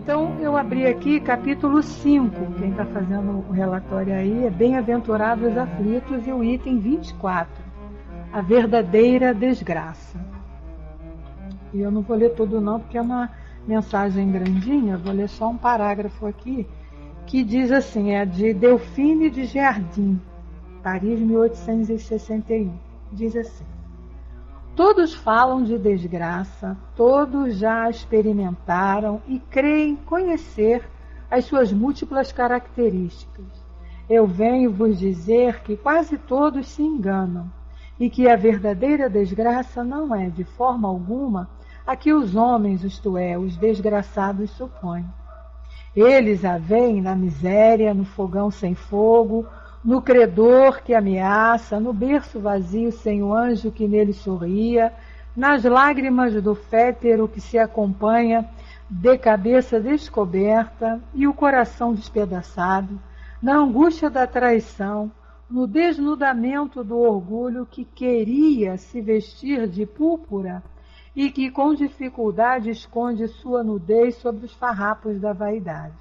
Então, eu abri aqui capítulo 5. Quem está fazendo o relatório aí é Bem-aventurados os aflitos, e o item 24, a verdadeira desgraça. E eu não vou ler tudo não, porque é uma mensagem grandinha. Vou ler só um parágrafo aqui, que diz assim, é de Delphine de Gerardin, Paris, 1861. Diz assim: todos falam de desgraça, todos já a experimentaram e creem conhecer as suas múltiplas características. Eu venho vos dizer que quase todos se enganam e que a verdadeira desgraça não é, de forma alguma, a que os homens, isto é, os desgraçados, supõem. Eles a veem na miséria, no fogão sem fogo, no credor que ameaça, no berço vazio sem o anjo que nele sorria, nas lágrimas do fétero que se acompanha de cabeça descoberta e o coração despedaçado, na angústia da traição, no desnudamento do orgulho que queria se vestir de púrpura e que com dificuldade esconde sua nudez sobre os farrapos da vaidade.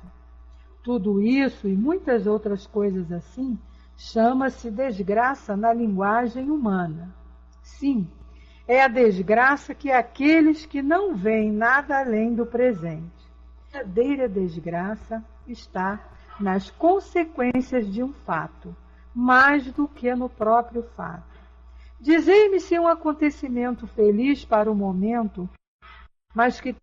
Tudo isso e muitas outras coisas assim chama-se desgraça na linguagem humana. Sim, é a desgraça que aqueles que não veem nada além do presente. A verdadeira desgraça está nas consequências de um fato, mais do que no próprio fato. Dizei-me se um acontecimento feliz para o momento, mas que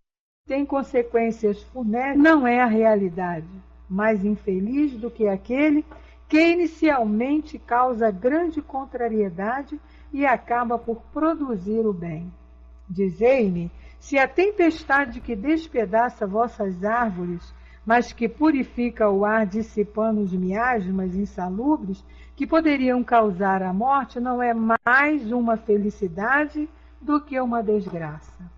tem consequências funestas, não é a realidade, mais infeliz do que aquele que inicialmente causa grande contrariedade e acaba por produzir o bem. Dizei-me se a tempestade que despedaça vossas árvores, mas que purifica o ar dissipando os miasmas insalubres que poderiam causar a morte, não é mais uma felicidade do que uma desgraça.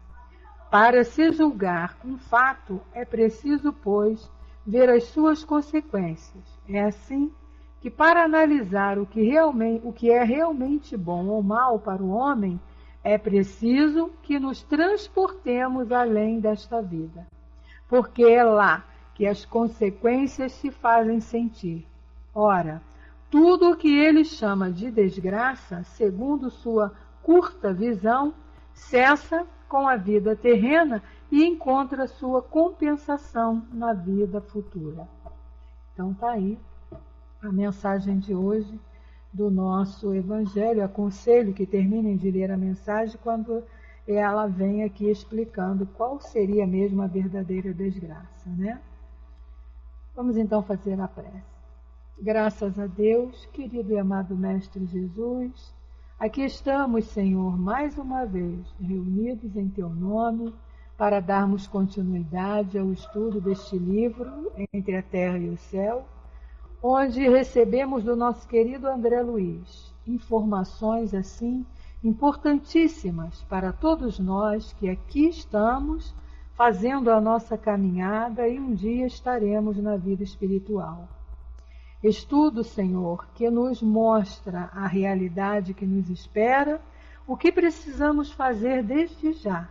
Para se julgar um fato, é preciso, pois, ver as suas consequências. É assim que, para analisar o que é realmente bom ou mal para o homem, é preciso que nos transportemos além desta vida, porque é lá que as consequências se fazem sentir. Ora, tudo o que ele chama de desgraça, segundo sua curta visão, cessa com a vida terrena e encontra sua compensação na vida futura. Então está aí a mensagem de hoje do nosso Evangelho. Aconselho que terminem de ler a mensagem quando ela vem aqui explicando qual seria mesmo a verdadeira desgraça, né? Vamos então fazer a prece. Graças a Deus, querido e amado Mestre Jesus, aqui estamos, Senhor, mais uma vez, reunidos em Teu nome, para darmos continuidade ao estudo deste livro, Entre a Terra e o Céu, onde recebemos do nosso querido André Luiz informações, assim, importantíssimas para todos nós que aqui estamos fazendo a nossa caminhada e um dia estaremos na vida espiritual. Estudo, Senhor, que nos mostra a realidade que nos espera, o que precisamos fazer desde já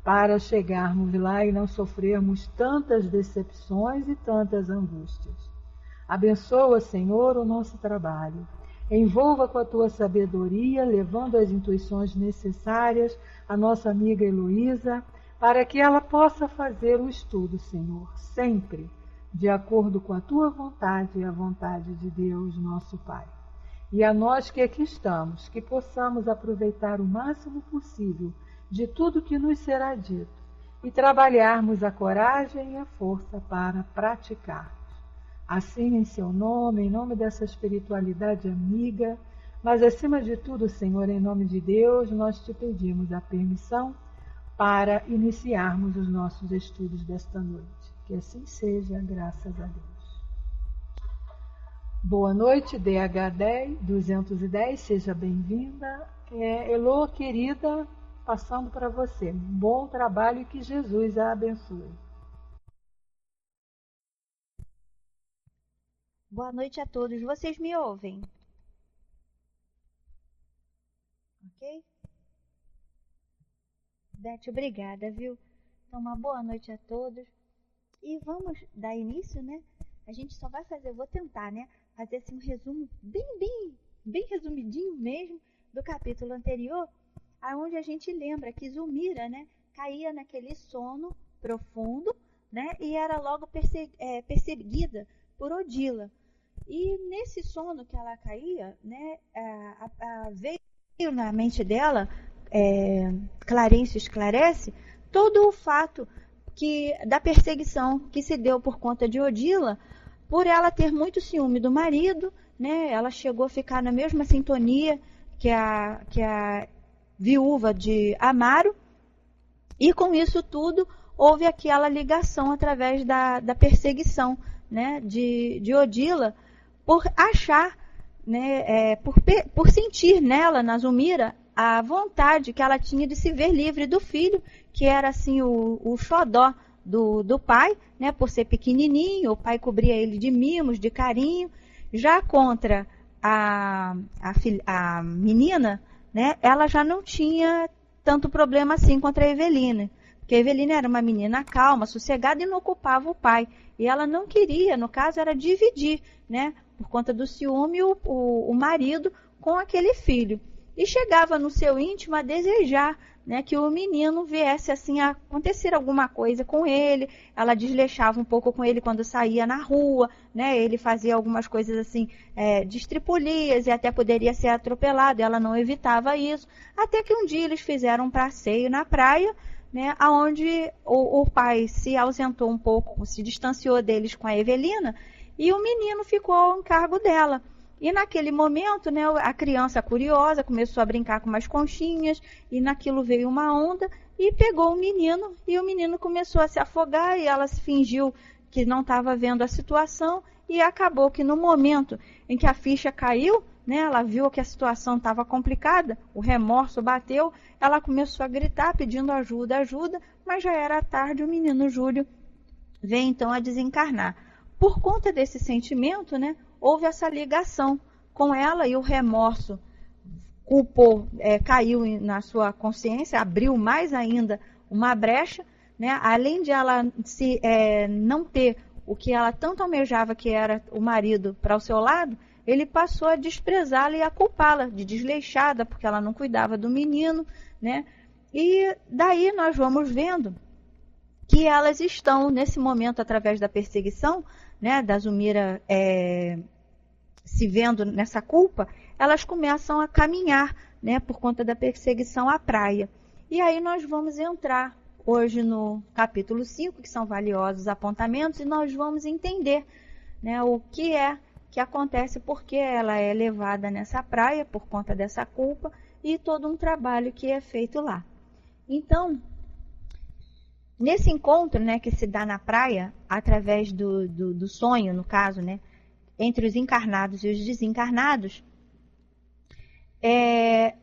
para chegarmos lá e não sofrermos tantas decepções e tantas angústias. Abençoa, Senhor, o nosso trabalho. Envolva com a tua sabedoria, levando as intuições necessárias à nossa amiga Heloísa, para que ela possa fazer o estudo, Senhor, sempre de acordo com a tua vontade e a vontade de Deus, nosso Pai. E a nós que aqui estamos, que possamos aproveitar o máximo possível de tudo que nos será dito e trabalharmos a coragem e a força para praticar. Assim, em seu nome, em nome dessa espiritualidade amiga, mas acima de tudo, Senhor, em nome de Deus, nós te pedimos a permissão para iniciarmos os nossos estudos desta noite. Que assim seja, graças a Deus. Boa noite, DH10, 210, seja bem-vinda. Elô, querida, passando para você. Bom trabalho e que Jesus a abençoe. Boa noite a todos. Vocês me ouvem? Ok? Beth, obrigada, viu? Então, uma boa noite a todos. E vamos dar início, né? A gente só vai fazer, eu vou tentar, né? Fazer assim, um resumo bem resumidinho mesmo do capítulo anterior, aonde a gente lembra que Zulmira, né, caía naquele sono profundo, né, e era logo perseguida por Odila. E nesse sono que ela caía, né, veio na mente dela, Clarencio esclarece, todo o fato da perseguição que se deu por conta de Odila, por ela ter muito ciúme do marido, né, ela chegou a ficar na mesma sintonia que a viúva de Amaro, e com isso tudo houve aquela ligação através da perseguição, né, de Odila, por achar, né, por sentir nela, na Zulmira, a vontade que ela tinha de se ver livre do filho, que era assim o xodó do pai, né, por ser pequenininho, o pai cobria ele de mimos, de carinho. Já contra a menina, né, ela já não tinha tanto problema assim contra a Evelina, porque a Evelina era uma menina calma, sossegada e não ocupava o pai. E ela não queria, no caso, era dividir, né, por conta do ciúme, o marido com aquele filho. E chegava no seu íntimo a desejar, né, que o menino viesse assim a acontecer alguma coisa com ele. Ela desleixava um pouco com ele quando saía na rua, né, ele fazia algumas coisas assim, de estripulias e até poderia ser atropelado, ela não evitava isso, até que um dia eles fizeram um passeio na praia, né, onde o pai se ausentou um pouco, se distanciou deles com a Evelina, e o menino ficou ao encargo dela. E naquele momento, né, a criança curiosa começou a brincar com umas conchinhas, e naquilo veio uma onda e pegou o menino, e o menino começou a se afogar, e ela se fingiu que não estava vendo a situação, e acabou que no momento em que a ficha caiu, né, ela viu que a situação estava complicada, o remorso bateu, ela começou a gritar pedindo ajuda, mas já era tarde, o menino Júlio veio então a desencarnar. Por conta desse sentimento, né, houve essa ligação com ela, e o remorso caiu na sua consciência, abriu mais ainda uma brecha, né, além de ela não ter o que ela tanto almejava, que era o marido, para o seu lado, ele passou a desprezá-la e a culpá-la de desleixada, porque ela não cuidava do menino, né? E daí nós vamos vendo que elas estão, nesse momento, através da perseguição, né, da Zulmira se vendo nessa culpa, elas começam a caminhar, né, por conta da perseguição à praia. E aí nós vamos entrar hoje no capítulo 5, que são valiosos apontamentos, e nós vamos entender, né, o que acontece, porque ela é levada nessa praia por conta dessa culpa, e todo um trabalho que é feito lá. Então, nesse encontro, né, que se dá na praia, através do sonho, no caso, né, entre os encarnados e os desencarnados,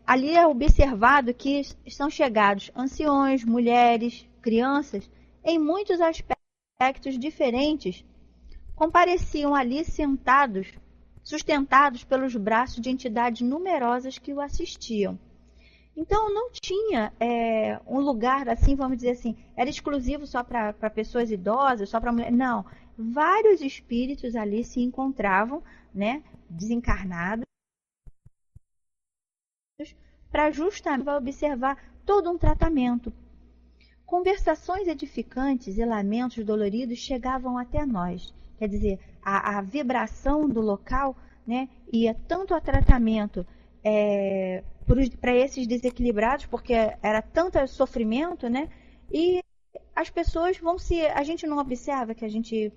ali é observado que são chegados anciões, mulheres, crianças, em muitos aspectos diferentes, compareciam ali sentados, sustentados pelos braços de entidades numerosas que o assistiam. Então, não tinha um lugar, assim, vamos dizer assim, era exclusivo só para pessoas idosas, só para mulheres. Não, vários espíritos ali se encontravam, né, desencarnados, para justamente observar todo um tratamento. Conversações edificantes e lamentos doloridos chegavam até nós. Quer dizer, a vibração do local, né, ia tanto a tratamento para esses desequilibrados, porque era tanto sofrimento, né? E as pessoas a gente não observa que a gente,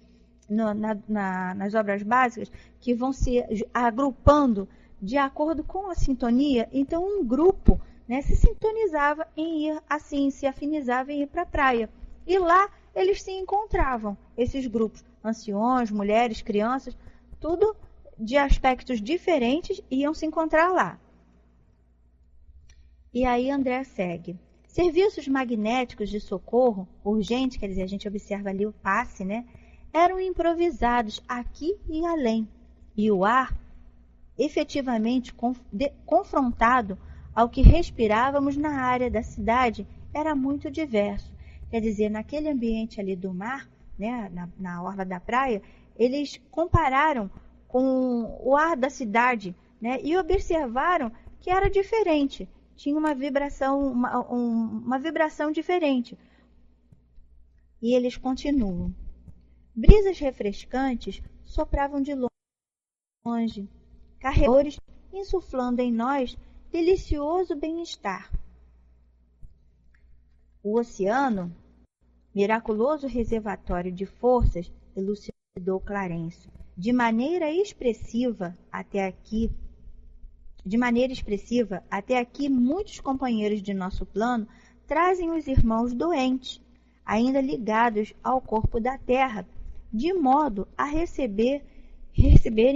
nas obras básicas, que vão se agrupando de acordo com a sintonia. Então, um grupo, né, se sintonizava em ir assim, se afinizava em ir para a praia. E lá eles se encontravam, esses grupos, anciões, mulheres, crianças, tudo de aspectos diferentes, iam se encontrar lá. E aí André segue. Serviços magnéticos de socorro urgente, quer dizer, a gente observa ali o passe, né? Eram improvisados aqui e além. E o ar, efetivamente confrontado ao que respirávamos na área da cidade, era muito diverso. Quer dizer, naquele ambiente ali do mar, né, na orla da praia, eles compararam com o ar da cidade, né, e observaram que era diferente, tinha uma vibração, uma vibração diferente. E eles continuam. Brisas refrescantes sopravam de longe, carregadores insuflando em nós delicioso bem-estar. O oceano, miraculoso reservatório de forças, elucidou Clarencio. De maneira expressiva, até aqui, muitos companheiros de nosso plano trazem os irmãos doentes, ainda ligados ao corpo da terra, de modo a receberem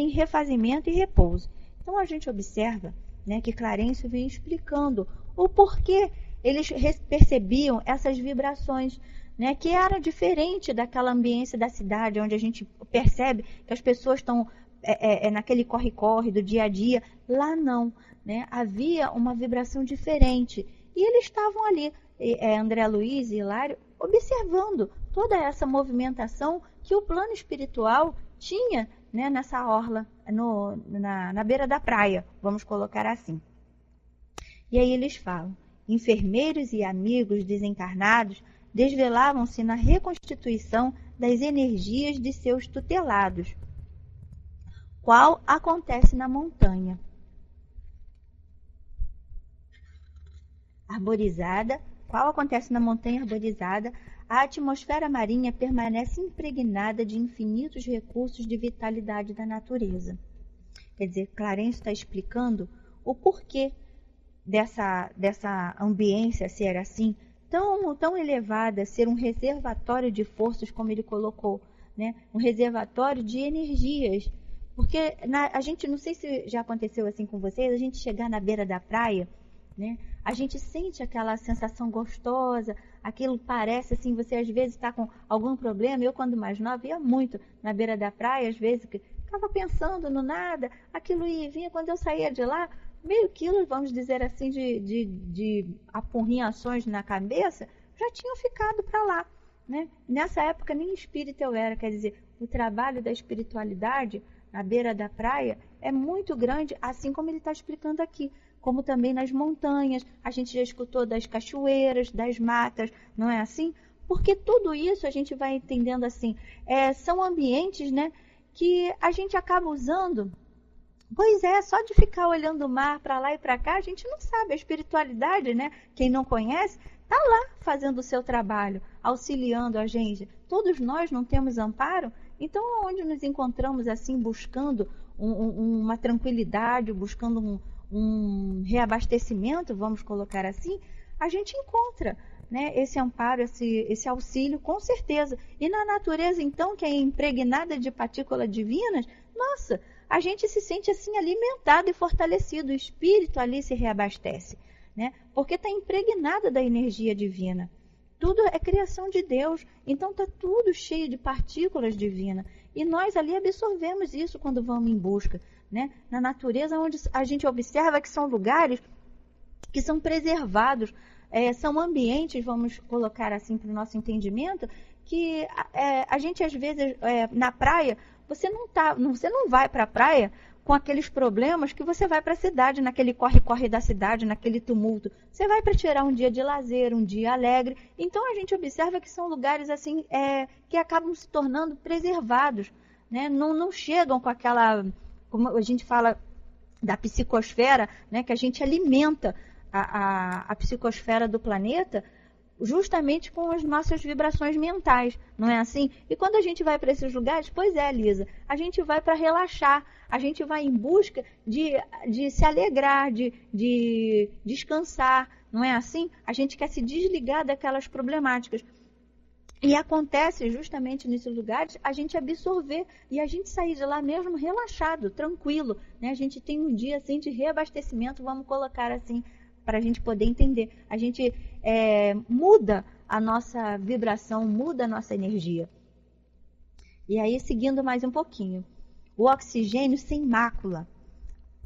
refazimento e repouso. Então a gente observa, né, que Clarencio vem explicando o porquê eles percebiam essas vibrações, né, que era diferente daquela ambiência da cidade, onde a gente percebe que as pessoas estão naquele corre-corre do dia a dia. Lá não, né, havia uma vibração diferente. E eles estavam ali, André Luiz e Hilário, observando toda essa movimentação que o plano espiritual tinha, né, nessa orla, na beira da praia, vamos colocar assim. E aí eles falam, enfermeiros e amigos desencarnados desvelavam-se na reconstituição das energias de seus tutelados, qual acontece na montanha arborizada, a atmosfera marinha permanece impregnada de infinitos recursos de vitalidade da natureza. Quer dizer, Clarencio está explicando o porquê dessa ambiência ser assim, tão elevada, ser um reservatório de forças, como ele colocou, né? Um reservatório de energias. Porque a gente, não sei se já aconteceu assim com vocês, a gente chegar na beira da praia, né? A gente sente aquela sensação gostosa, aquilo parece assim, você às vezes está com algum problema. Eu, quando mais nova, ia muito na beira da praia, às vezes ficava pensando no nada, aquilo ia e vinha. Quando eu saía de lá, meio quilo, vamos dizer assim, de apurrinhações na cabeça, já tinham ficado para lá, né? Nessa época nem espírita eu era, quer dizer, o trabalho da espiritualidade na beira da praia é muito grande, assim como ele está explicando aqui, como também nas montanhas. A gente já escutou das cachoeiras, das matas, não é assim? Porque tudo isso a gente vai entendendo assim, são ambientes, né, que a gente acaba usando. Pois é, só de ficar olhando o mar para lá e para cá, a gente não sabe. A espiritualidade, né, quem não conhece, está lá fazendo o seu trabalho, auxiliando a gente. Todos nós não temos amparo, então onde nos encontramos assim, buscando uma tranquilidade, buscando um reabastecimento, vamos colocar assim, a gente encontra, né, esse amparo, esse auxílio, com certeza. E na natureza, então, que é impregnada de partículas divinas, nossa, a gente se sente assim alimentado e fortalecido, o espírito ali se reabastece, né, porque está impregnada da energia divina. Tudo é criação de Deus, então está tudo cheio de partículas divinas. E nós ali absorvemos isso quando vamos em busca, né? Na natureza, onde a gente observa que são lugares que são preservados, são ambientes, vamos colocar assim para o nosso entendimento, que a gente às vezes, na praia, você não vai para a praia com aqueles problemas que você vai para a cidade, naquele corre-corre da cidade, naquele tumulto. Você vai para tirar um dia de lazer, um dia alegre. Então a gente observa que são lugares assim que acabam se tornando preservados, né? Não chegam com aquela, como a gente fala da psicosfera, né? Que a gente alimenta a psicosfera do planeta justamente com as nossas vibrações mentais, não é assim? E quando a gente vai para esses lugares, pois é, Lisa, a gente vai para relaxar, a gente vai em busca de se alegrar, de descansar, não é assim? A gente quer se desligar daquelas problemáticas. E acontece justamente nesses lugares a gente absorver e a gente sair de lá mesmo relaxado, tranquilo, né? A gente tem um dia assim de reabastecimento, vamos colocar assim, para a gente poder entender. A gente muda a nossa vibração, muda a nossa energia. E aí, seguindo mais um pouquinho. O oxigênio sem mácula,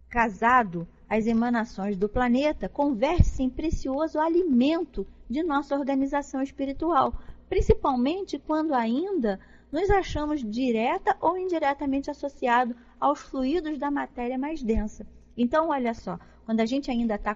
casado às emanações do planeta, converte-se em precioso alimento de nossa organização espiritual. principalmente quando ainda nos achamos direta ou indiretamente associados aos fluidos da matéria mais densa. Então, olha só, quando a gente ainda está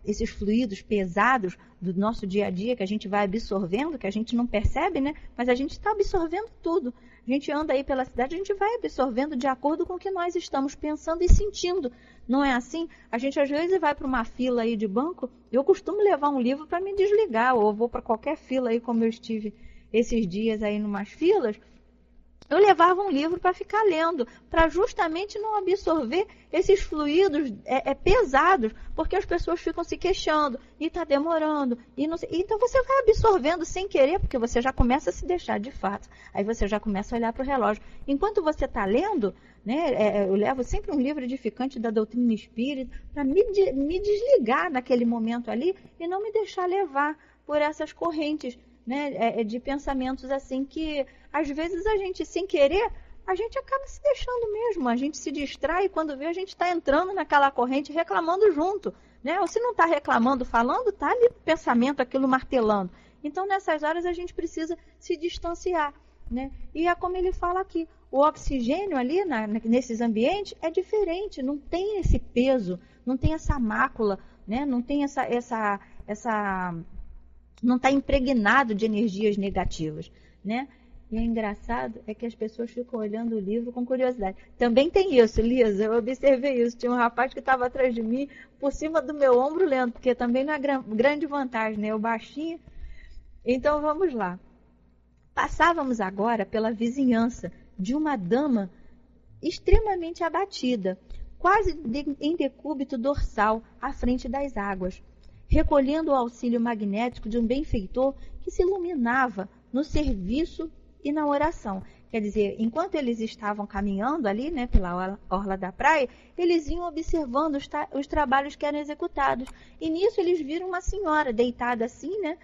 esses fluidos pesados do nosso dia a dia, que a gente vai absorvendo, que a gente não percebe, né? Mas a gente está absorvendo tudo. A gente anda aí pela cidade, a gente vai absorvendo de acordo com o que nós estamos pensando e sentindo. Não é assim? A gente às vezes vai para uma fila aí de banco, eu costumo levar um livro para me desligar, ou vou para qualquer fila aí, como eu estive esses dias aí em umas filas, eu levava um livro para ficar lendo, para justamente não absorver esses fluidos pesados, porque as pessoas ficam se queixando, e está demorando, e não sei. Então você vai absorvendo sem querer, porque você já começa a se deixar de fato. Aí você já começa a olhar para o relógio. Enquanto você está lendo, né, eu levo sempre um livro edificante da doutrina espírita, para me desligar naquele momento ali, e não me deixar levar por essas correntes, né, de pensamentos assim que às vezes a gente, sem querer, a gente acaba se deixando mesmo, a gente se distrai e quando vê a gente está entrando naquela corrente reclamando junto, né? Ou se não está reclamando, falando, está ali o pensamento, aquilo martelando. Então nessas horas a gente precisa se distanciar, né? E é como ele fala aqui, o oxigênio ali nesses ambientes é diferente, não tem esse peso, não tem essa mácula, né? Não tem essa não está impregnado de energias negativas, né? E é engraçado é que as pessoas ficam olhando o livro com curiosidade. Também tem isso, Lisa, eu observei isso. Tinha um rapaz que estava atrás de mim, por cima do meu ombro lendo, porque também não é grande vantagem, né? Eu baixinho. Então vamos lá. Passávamos agora pela vizinhança de uma dama extremamente abatida, quase em decúbito dorsal, à frente das águas, recolhendo o auxílio magnético de um benfeitor que se iluminava no serviço e na oração. Quer dizer, enquanto eles estavam caminhando ali, né, pela orla da praia, eles iam observando os trabalhos que eram executados. E nisso eles viram uma senhora deitada assim, né,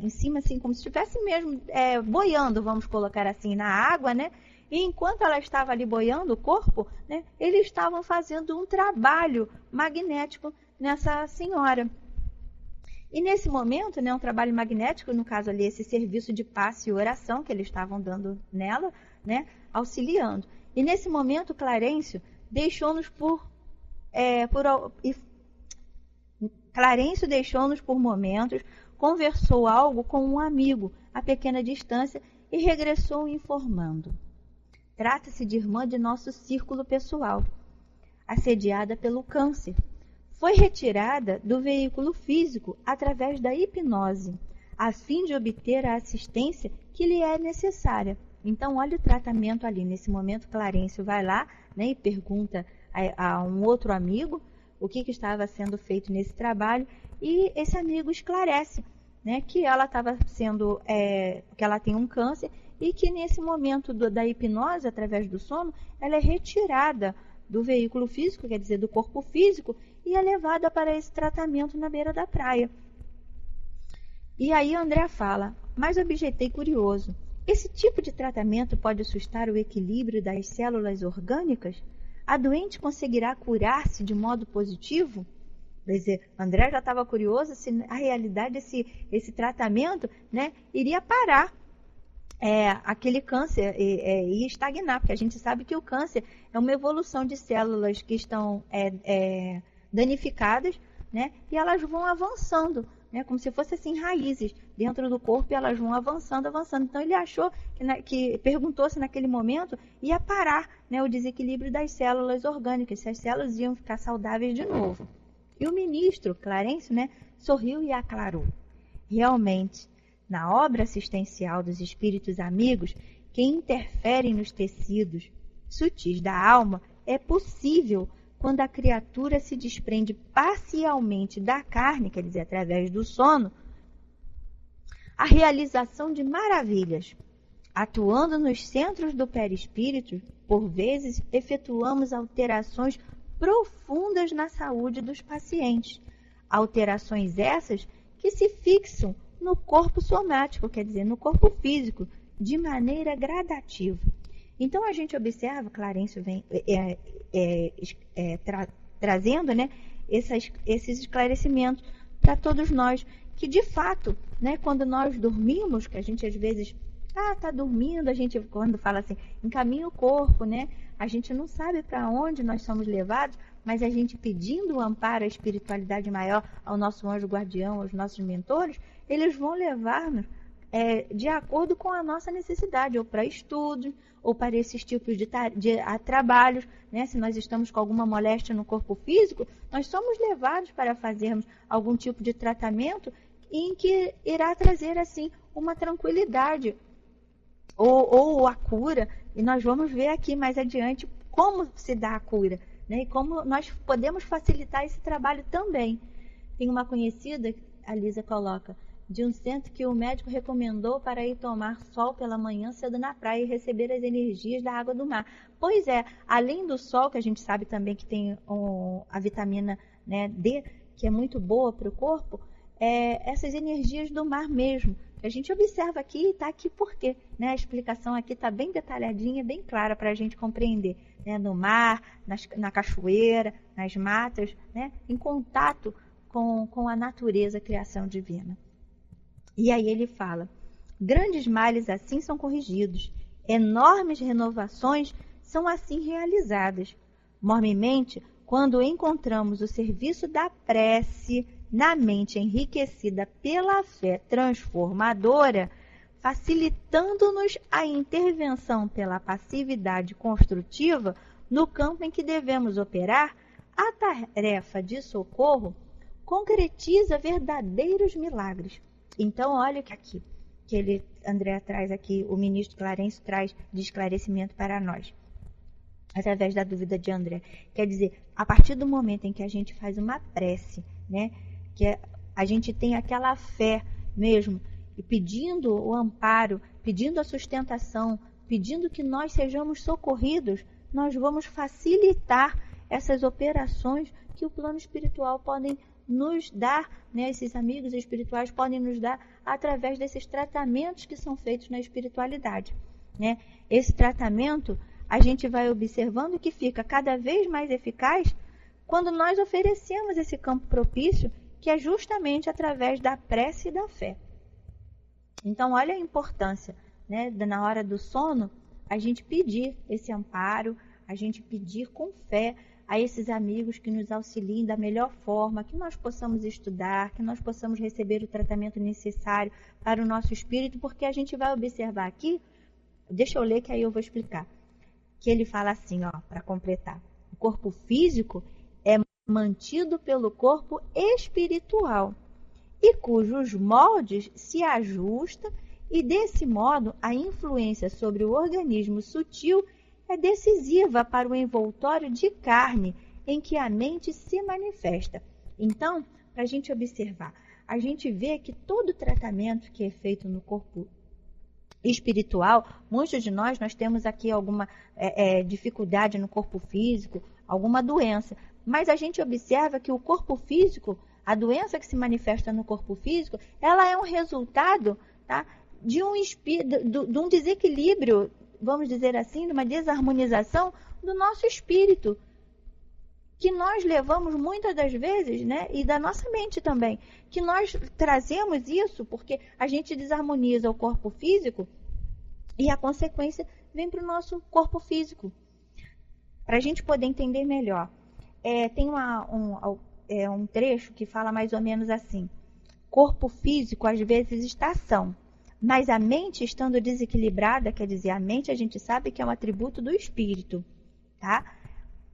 em cima, assim, como se estivesse mesmo boiando, vamos colocar assim, na água, né? E enquanto ela estava ali boiando o corpo, né, eles estavam fazendo um trabalho magnético nessa senhora. E nesse momento, né, um trabalho magnético, no caso ali, esse serviço de passe e oração que eles estavam dando nela, né, auxiliando. E nesse momento, Clarencio deixou-nos Clarencio deixou-nos por momentos, conversou algo com um amigo a pequena distância e regressou informando. Trata-se de irmã de nosso círculo pessoal, assediada pelo câncer. Foi retirada do veículo físico através da hipnose, a fim de obter a assistência que lhe é necessária. Então, olha o tratamento ali. Nesse momento, Clarencio vai lá, né, e pergunta a um outro amigo o que estava sendo feito nesse trabalho, e esse amigo esclarece, né, que ela estava sendo, que ela tem um câncer, e que nesse momento da hipnose, através do sono, ela é retirada do veículo físico, quer dizer, do corpo físico, e é levada para esse tratamento na beira da praia. E aí André fala, mas objetei curioso, esse tipo de tratamento pode assustar o equilíbrio das células orgânicas? A doente conseguirá curar-se de modo positivo? Quer dizer, André já estava curioso se a realidade esse tratamento, né, iria parar aquele câncer e estagnar, porque a gente sabe que o câncer é uma evolução de células que estão danificadas, né, e elas vão avançando, né, como se fossem assim, raízes dentro do corpo, e elas vão avançando. Então ele achou que perguntou se naquele momento ia parar, né, o desequilíbrio das células orgânicas, se as células iam ficar saudáveis de novo. E o ministro Clarencio, né, sorriu e aclarou. Realmente, na obra assistencial dos espíritos amigos que interferem nos tecidos sutis da alma, é possível, quando a criatura se desprende parcialmente da carne, quer dizer, através do sono, a realização de maravilhas. Atuando nos centros do perispírito, por vezes efetuamos alterações profundas na saúde dos pacientes. Alterações essas que se fixam no corpo somático, quer dizer, no corpo físico, de maneira gradativa. Então a gente observa, Clarencio vem trazendo, né, esses esclarecimentos para todos nós, que de fato né? Quando nós dormimos, que a gente às vezes tá dormindo, a gente quando fala assim, encaminha o corpo, né? A gente não sabe para onde nós somos levados, mas a gente pedindo o amparo à espiritualidade maior, ao nosso anjo guardião, aos nossos mentores, eles vão levar-nos de acordo com a nossa necessidade, ou para estudos, ou para esses tipos de trabalhos, né? Se nós estamos com alguma moléstia no corpo físico, nós somos levados para fazermos algum tipo de tratamento em que irá trazer assim uma tranquilidade ou a cura, e nós vamos ver aqui mais adiante como se dá a cura, né? E como nós podemos facilitar esse trabalho também. Tem uma conhecida, a Lisa coloca, de um centro que o médico recomendou para ir tomar sol pela manhã cedo na praia e receber as energias da água do mar. Pois é, além do sol, que a gente sabe também que tem a vitamina, né, D, que é muito boa para o corpo, essas energias do mar mesmo. A gente observa aqui e está aqui por quê, né? A explicação aqui está bem detalhadinha, bem clara para a gente compreender, né? No mar, na cachoeira, nas matas, né? Em contato com a natureza, a criação divina. E aí ele fala, grandes males assim são corrigidos, enormes renovações são assim realizadas. Mormemente, quando encontramos o serviço da prece na mente enriquecida pela fé transformadora, facilitando-nos a intervenção pela passividade construtiva no campo em que devemos operar, a tarefa de socorro concretiza verdadeiros milagres. Então, olha aqui, que André traz aqui, o ministro Clarencio traz de esclarecimento para nós, através da dúvida de André. Quer dizer, a partir do momento em que a gente faz uma prece, né, que a gente tem aquela fé mesmo, e pedindo o amparo, pedindo a sustentação, pedindo que nós sejamos socorridos, nós vamos facilitar essas operações que o plano espiritual podem nos dar, né, esses amigos espirituais podem nos dar através desses tratamentos que são feitos na espiritualidade, né? Esse tratamento a gente vai observando que fica cada vez mais eficaz quando nós oferecemos esse campo propício, que é justamente através da prece e da fé. Então, olha a importância, né, na hora do sono, a gente pedir esse amparo, a gente pedir com fé a esses amigos que nos auxiliem da melhor forma, que nós possamos estudar, que nós possamos receber o tratamento necessário para o nosso espírito, porque a gente vai observar aqui, deixa eu ler que aí eu vou explicar, que ele fala assim, ó, para completar, o corpo físico é mantido pelo corpo espiritual, e cujos moldes se ajustam, e desse modo a influência sobre o organismo sutil é decisiva para o envoltório de carne em que a mente se manifesta. Então, para a gente observar, a gente vê que todo tratamento que é feito no corpo espiritual, muitos de nós temos aqui alguma dificuldade no corpo físico, alguma doença, mas a gente observa que o corpo físico, a doença que se manifesta no corpo físico, ela é um resultado, tá, de um desequilíbrio, vamos dizer assim, de uma desarmonização do nosso espírito, que nós levamos muitas das vezes, né, e da nossa mente também, que nós trazemos isso porque a gente desarmoniza o corpo físico e a consequência vem para o nosso corpo físico. Para a gente poder entender melhor, tem um trecho que fala mais ou menos assim, corpo físico às vezes está são, mas a mente estando desequilibrada, quer dizer, a mente a gente sabe que é um atributo do espírito, tá?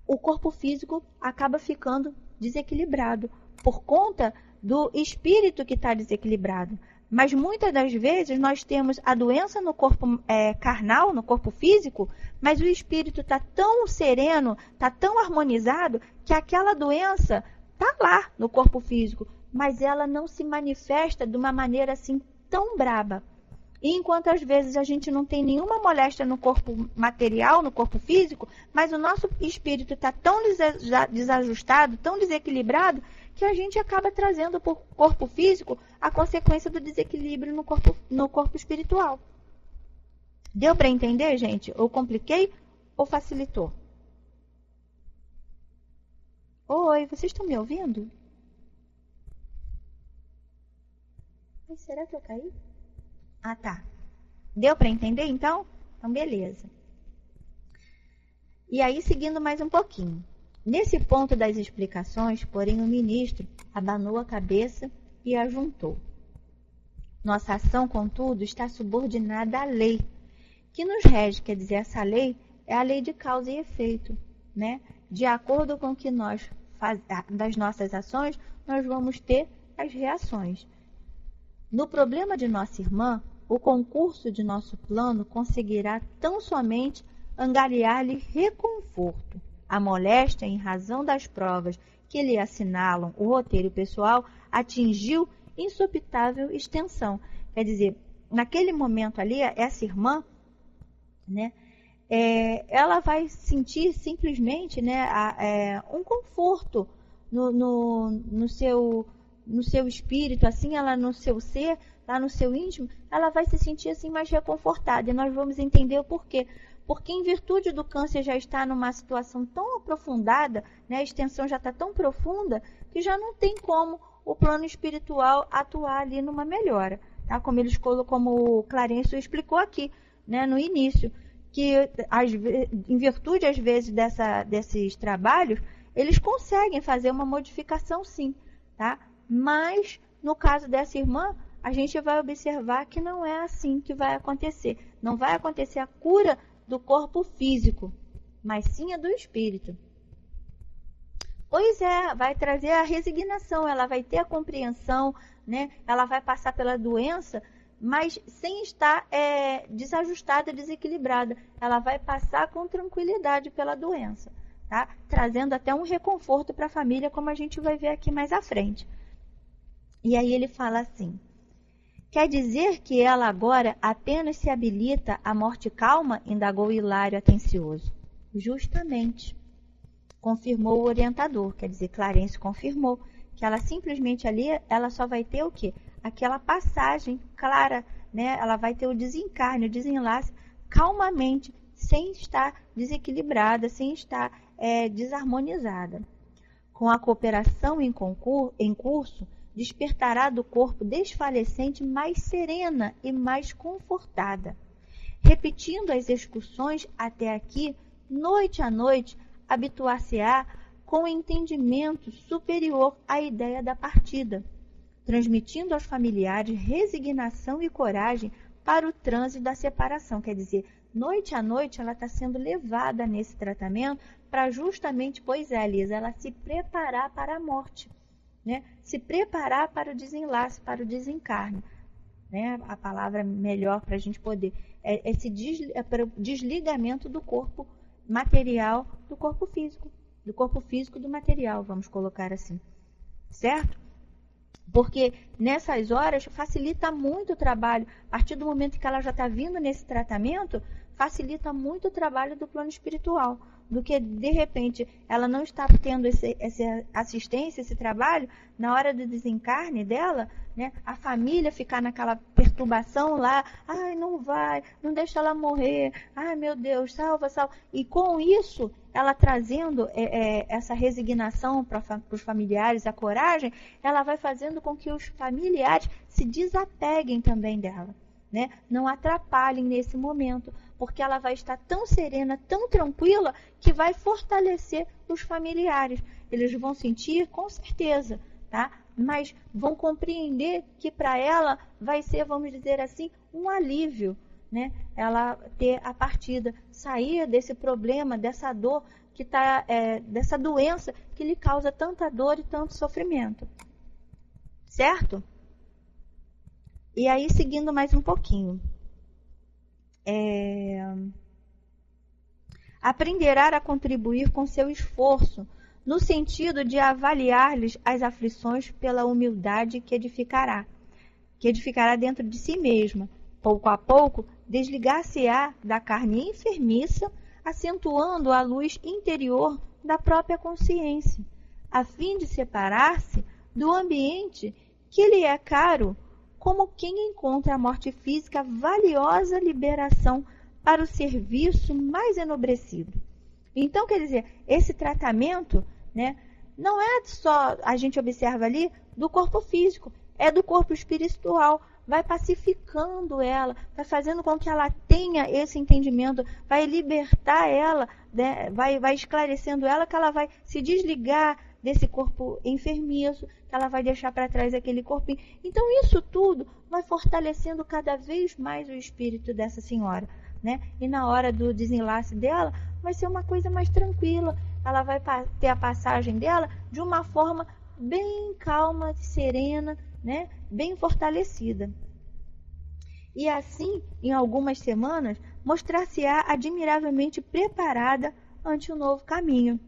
O corpo físico acaba ficando desequilibrado por conta do espírito que está desequilibrado. Mas muitas das vezes nós temos a doença no corpo carnal, no corpo físico, mas o espírito está tão sereno, está tão harmonizado, que aquela doença está lá no corpo físico, mas ela não se manifesta de uma maneira assim tão braba. E enquanto às vezes a gente não tem nenhuma moléstia no corpo material, no corpo físico, mas o nosso espírito está tão desajustado, tão desequilibrado, que a gente acaba trazendo para o corpo físico a consequência do desequilíbrio no corpo espiritual. Deu para entender, gente? Ou compliquei ou facilitou? Oi, vocês estão me ouvindo? Ai, será que eu caí? Ah, tá. Deu para entender, então? Então, beleza. E aí, seguindo mais um pouquinho. Nesse ponto das explicações, porém, o ministro abanou a cabeça e ajuntou. Nossa ação, contudo, está subordinada à lei que nos rege, quer dizer, essa lei é a lei de causa e efeito, né? De acordo com o que nós das nossas ações, nós vamos ter as reações. No problema de nossa irmã, o concurso de nosso plano conseguirá tão somente angariar-lhe reconforto. A moléstia, em razão das provas que lhe assinalam o roteiro pessoal, atingiu insopitável extensão. Quer dizer, naquele momento ali, essa irmã, né, ela vai sentir simplesmente, né, um conforto no seu espírito, assim, ela no seu ser, lá no seu íntimo, ela vai se sentir assim mais reconfortada. E nós vamos entender o porquê. Porque em virtude do câncer já estar numa situação tão aprofundada, né, a extensão já está tão profunda, que já não tem como o plano espiritual atuar ali numa melhora. Tá? Como o Clarencio explicou aqui, né, no início, que em virtude, às vezes, desses trabalhos, eles conseguem fazer uma modificação, sim. Tá? Mas, no caso dessa irmã, a gente vai observar que não é assim que vai acontecer. Não vai acontecer a cura do corpo físico, mas sim a do espírito. Pois é, vai trazer a resignação, ela vai ter a compreensão, né? Ela vai passar pela doença, mas sem estar desajustada, desequilibrada. Ela vai passar com tranquilidade pela doença, tá? Trazendo até um reconforto para a família, como a gente vai ver aqui mais à frente. E aí ele fala assim: quer dizer que ela agora apenas se habilita à morte calma? Indagou Hilário atencioso. Justamente, confirmou o orientador, quer dizer, Clarencio confirmou que ela simplesmente ali, ela só vai ter o quê? Aquela passagem clara, né? Ela vai ter o desencarne, o desenlace, calmamente, sem estar desequilibrada, sem estar desarmonizada. Com a cooperação em curso, despertará do corpo desfalecente mais serena e mais confortada. Repetindo as excursões até aqui, noite a noite, habituar-se-á com entendimento superior à ideia da partida, transmitindo aos familiares resignação e coragem para o trânsito da separação. Quer dizer, noite a noite ela está sendo levada nesse tratamento para justamente, pois é, Lisa, ela se preparar para a morte. Né? Se preparar para o desenlace, para o desencarne. Né? A palavra melhor para a gente poder esse desligamento do corpo material do corpo físico do material, vamos colocar assim, certo? Porque nessas horas facilita muito o trabalho. A partir do momento que ela já está vindo nesse tratamento, facilita muito o trabalho do plano espiritual, do que de repente ela não está tendo essa assistência, esse trabalho, na hora do desencarne dela, né, a família ficar naquela perturbação lá, ai, não vai, não deixa ela morrer, ai meu Deus, salva, salva. E com isso, ela trazendo essa resignação para os familiares, a coragem, ela vai fazendo com que os familiares se desapeguem também dela, né? Não atrapalhem nesse momento, porque ela vai estar tão serena, tão tranquila, que vai fortalecer os familiares. Eles vão sentir, com certeza, tá? Mas vão compreender que para ela vai ser, vamos dizer assim, um alívio, né? Ela ter a partida, sair desse problema, dessa dor, dessa doença que lhe causa tanta dor e tanto sofrimento. Certo? E aí, seguindo mais um pouquinho. Aprenderá a contribuir com seu esforço, no sentido de avaliar-lhes as aflições pela humildade que edificará dentro de si mesma. Pouco a pouco, desligar-se-á da carne enfermiça, acentuando a luz interior da própria consciência, a fim de separar-se do ambiente que lhe é caro, como quem encontra a morte física valiosa liberação para o serviço mais enobrecido. Então, quer dizer, esse tratamento, né, não é só, a gente observa ali, do corpo físico. é do corpo espiritual, vai pacificando ela, vai fazendo com que ela tenha esse entendimento, vai libertar ela, né? vai esclarecendo ela que ela vai se desligar desse corpo enfermiço, que ela vai deixar para trás aquele corpinho. Então isso tudo vai fortalecendo cada vez mais o espírito dessa senhora, né? E na hora do desenlace dela, vai ser uma coisa mais tranquila. Ela vai ter a passagem dela de uma forma bem calma, serena, né? Bem fortalecida. E assim, em algumas semanas, mostrar-se-á admiravelmente preparada ante o novo caminho.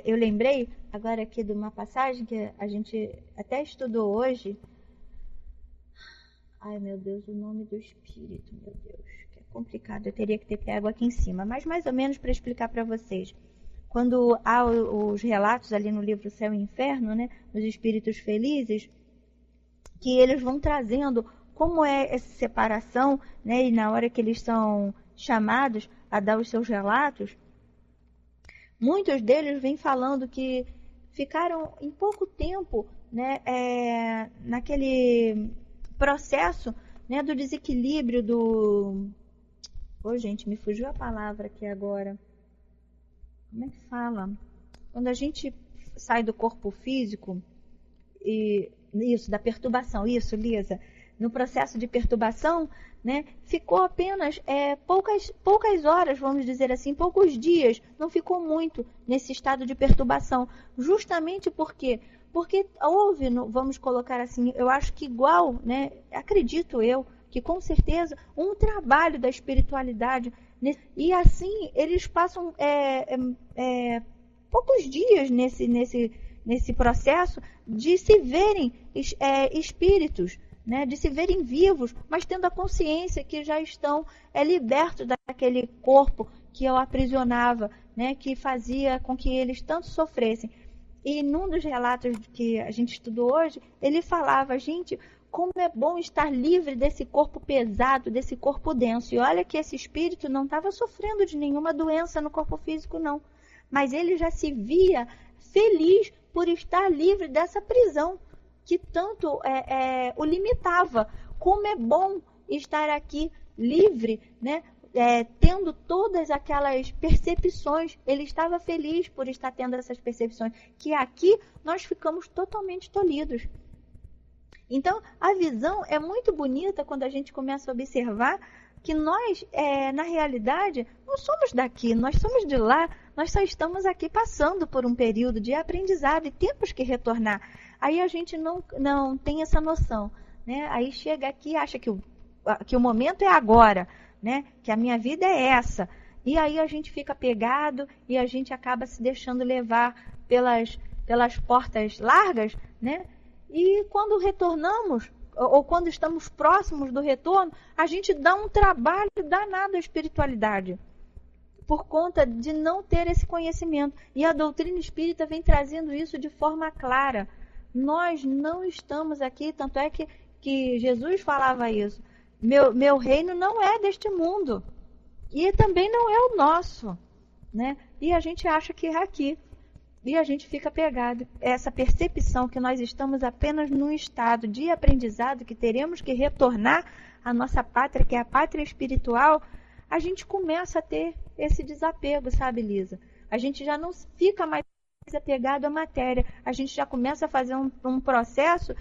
Eu lembrei agora aqui de uma passagem que a gente até estudou hoje. Ai, meu Deus, o nome do Espírito, meu Deus, que é complicado, eu teria que ter pego aqui em cima, mas mais ou menos para explicar para vocês. Quando há os relatos ali no livro Céu e Inferno, né, nos Espíritos Felizes, que eles vão trazendo como é essa separação, né, e na hora que eles são chamados a dar os seus relatos, muitos deles vêm falando que ficaram em pouco tempo, né, naquele processo, né, do desequilíbrio do... gente, me fugiu a palavra aqui agora. Como é que fala? Quando a gente sai do corpo físico, e isso, da perturbação, isso, Lisa, no processo de perturbação, né, ficou apenas poucas horas, vamos dizer assim, poucos dias, não ficou muito nesse estado de perturbação, justamente porque houve, vamos colocar assim, eu acho que igual, né, acredito eu, que com certeza um trabalho da espiritualidade, e assim eles passam poucos dias nesse processo de se verem espíritos, né, de se verem vivos, mas tendo a consciência que já estão libertos daquele corpo que o aprisionava, né, que fazia com que eles tanto sofressem. E num dos relatos que a gente estudou hoje, ele falava, gente, como é bom estar livre desse corpo pesado, desse corpo denso. E olha que esse espírito não estava sofrendo de nenhuma doença no corpo físico, não. Mas ele já se via feliz por estar livre dessa prisão que tanto o limitava. Como é bom estar aqui livre, né? Tendo todas aquelas percepções. Ele estava feliz por estar tendo essas percepções, que aqui nós ficamos totalmente tolhidos. Então, a visão é muito bonita quando a gente começa a observar que nós, na realidade, não somos daqui, nós somos de lá, nós só estamos aqui passando por um período de aprendizado e temos que retornar. Aí a gente não tem essa noção, né? Aí chega aqui e acha que o momento é agora, né? Que a minha vida é essa. E aí a gente fica pegado e a gente acaba se deixando levar pelas portas largas, né? E quando retornamos, ou quando estamos próximos do retorno, a gente dá um trabalho danado à espiritualidade, por conta de não ter esse conhecimento. E a doutrina espírita vem trazendo isso de forma clara. Nós não estamos aqui, tanto é que Jesus falava isso. Meu reino não é deste mundo. E também não é o nosso, né? E a gente acha que é aqui. E a gente fica pegado. Essa percepção que nós estamos apenas num estado de aprendizado, que teremos que retornar à nossa pátria, que é a pátria espiritual, a gente começa a ter esse desapego, sabe, Lisa? A gente já não fica mais apegado à matéria. A gente já começa a fazer um processo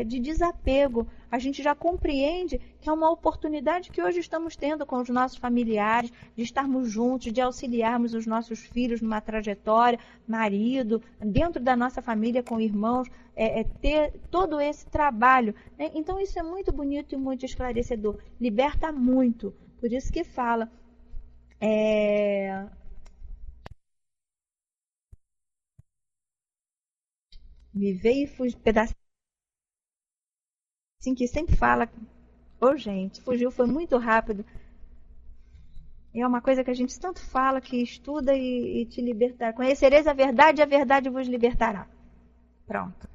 de desapego. A gente já compreende que é uma oportunidade que hoje estamos tendo com os nossos familiares, de estarmos juntos, de auxiliarmos os nossos filhos numa trajetória, marido, dentro da nossa família com irmãos, ter todo esse trabalho, né? Então isso é muito bonito e muito esclarecedor. Liberta muito. Por isso que fala... Me veio e fugiu, pedacinho que sempre fala, gente, fugiu, foi muito rápido. É uma coisa que a gente tanto fala, que estuda e te libertará. Conhecereis a verdade vos libertará. Pronto,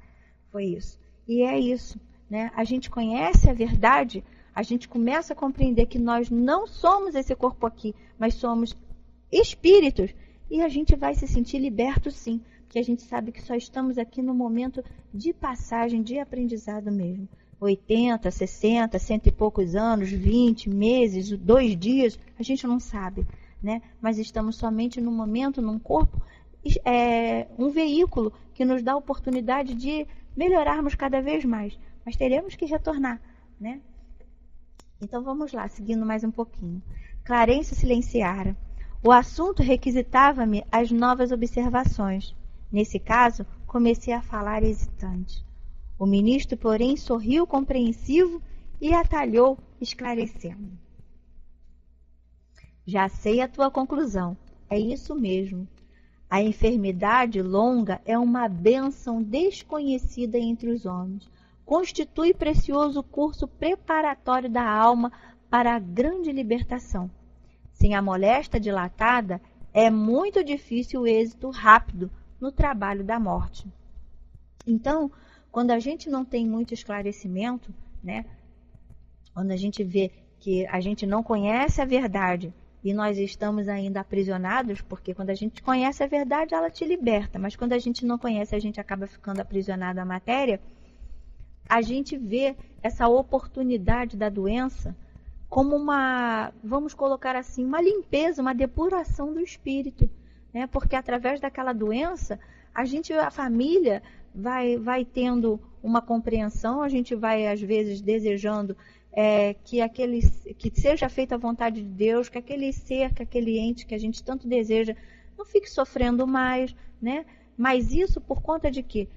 foi isso. E é isso, né? A gente conhece a verdade, a gente começa a compreender que nós não somos esse corpo aqui, mas somos espíritos, e a gente vai se sentir liberto sim. que a gente sabe que só estamos aqui no momento de passagem, de aprendizado mesmo. 80, 60, cento e poucos anos, 20 meses, 2 dias, a gente não sabe, né? Mas estamos somente no momento, num corpo, um veículo que nos dá a oportunidade de melhorarmos cada vez mais. Mas teremos que retornar, né? Então vamos lá, seguindo mais um pouquinho. Clarencio silenciara. O assunto requisitava-me as novas observações. Nesse caso, comecei a falar hesitante. O ministro, porém, sorriu compreensivo e atalhou, esclarecendo. Já sei a tua conclusão. É isso mesmo. A enfermidade longa é uma bênção desconhecida entre os homens. Constitui precioso curso preparatório da alma para a grande libertação. Sem a moléstia dilatada, é muito difícil o êxito rápido no trabalho da morte. Então, quando a gente não tem muito esclarecimento, né? Quando a gente vê que a gente não conhece a verdade e nós estamos ainda aprisionados, porque quando a gente conhece a verdade, ela te liberta, mas quando a gente não conhece, a gente acaba ficando aprisionado à matéria, a gente vê essa oportunidade da doença como uma, vamos colocar assim, uma limpeza, uma depuração do espírito, né? Porque através daquela doença, a família vai tendo uma compreensão, a gente vai às vezes desejando que seja feita a vontade de Deus, que aquele ser, que aquele ente que a gente tanto deseja não fique sofrendo mais, né? Mas isso por conta de quê?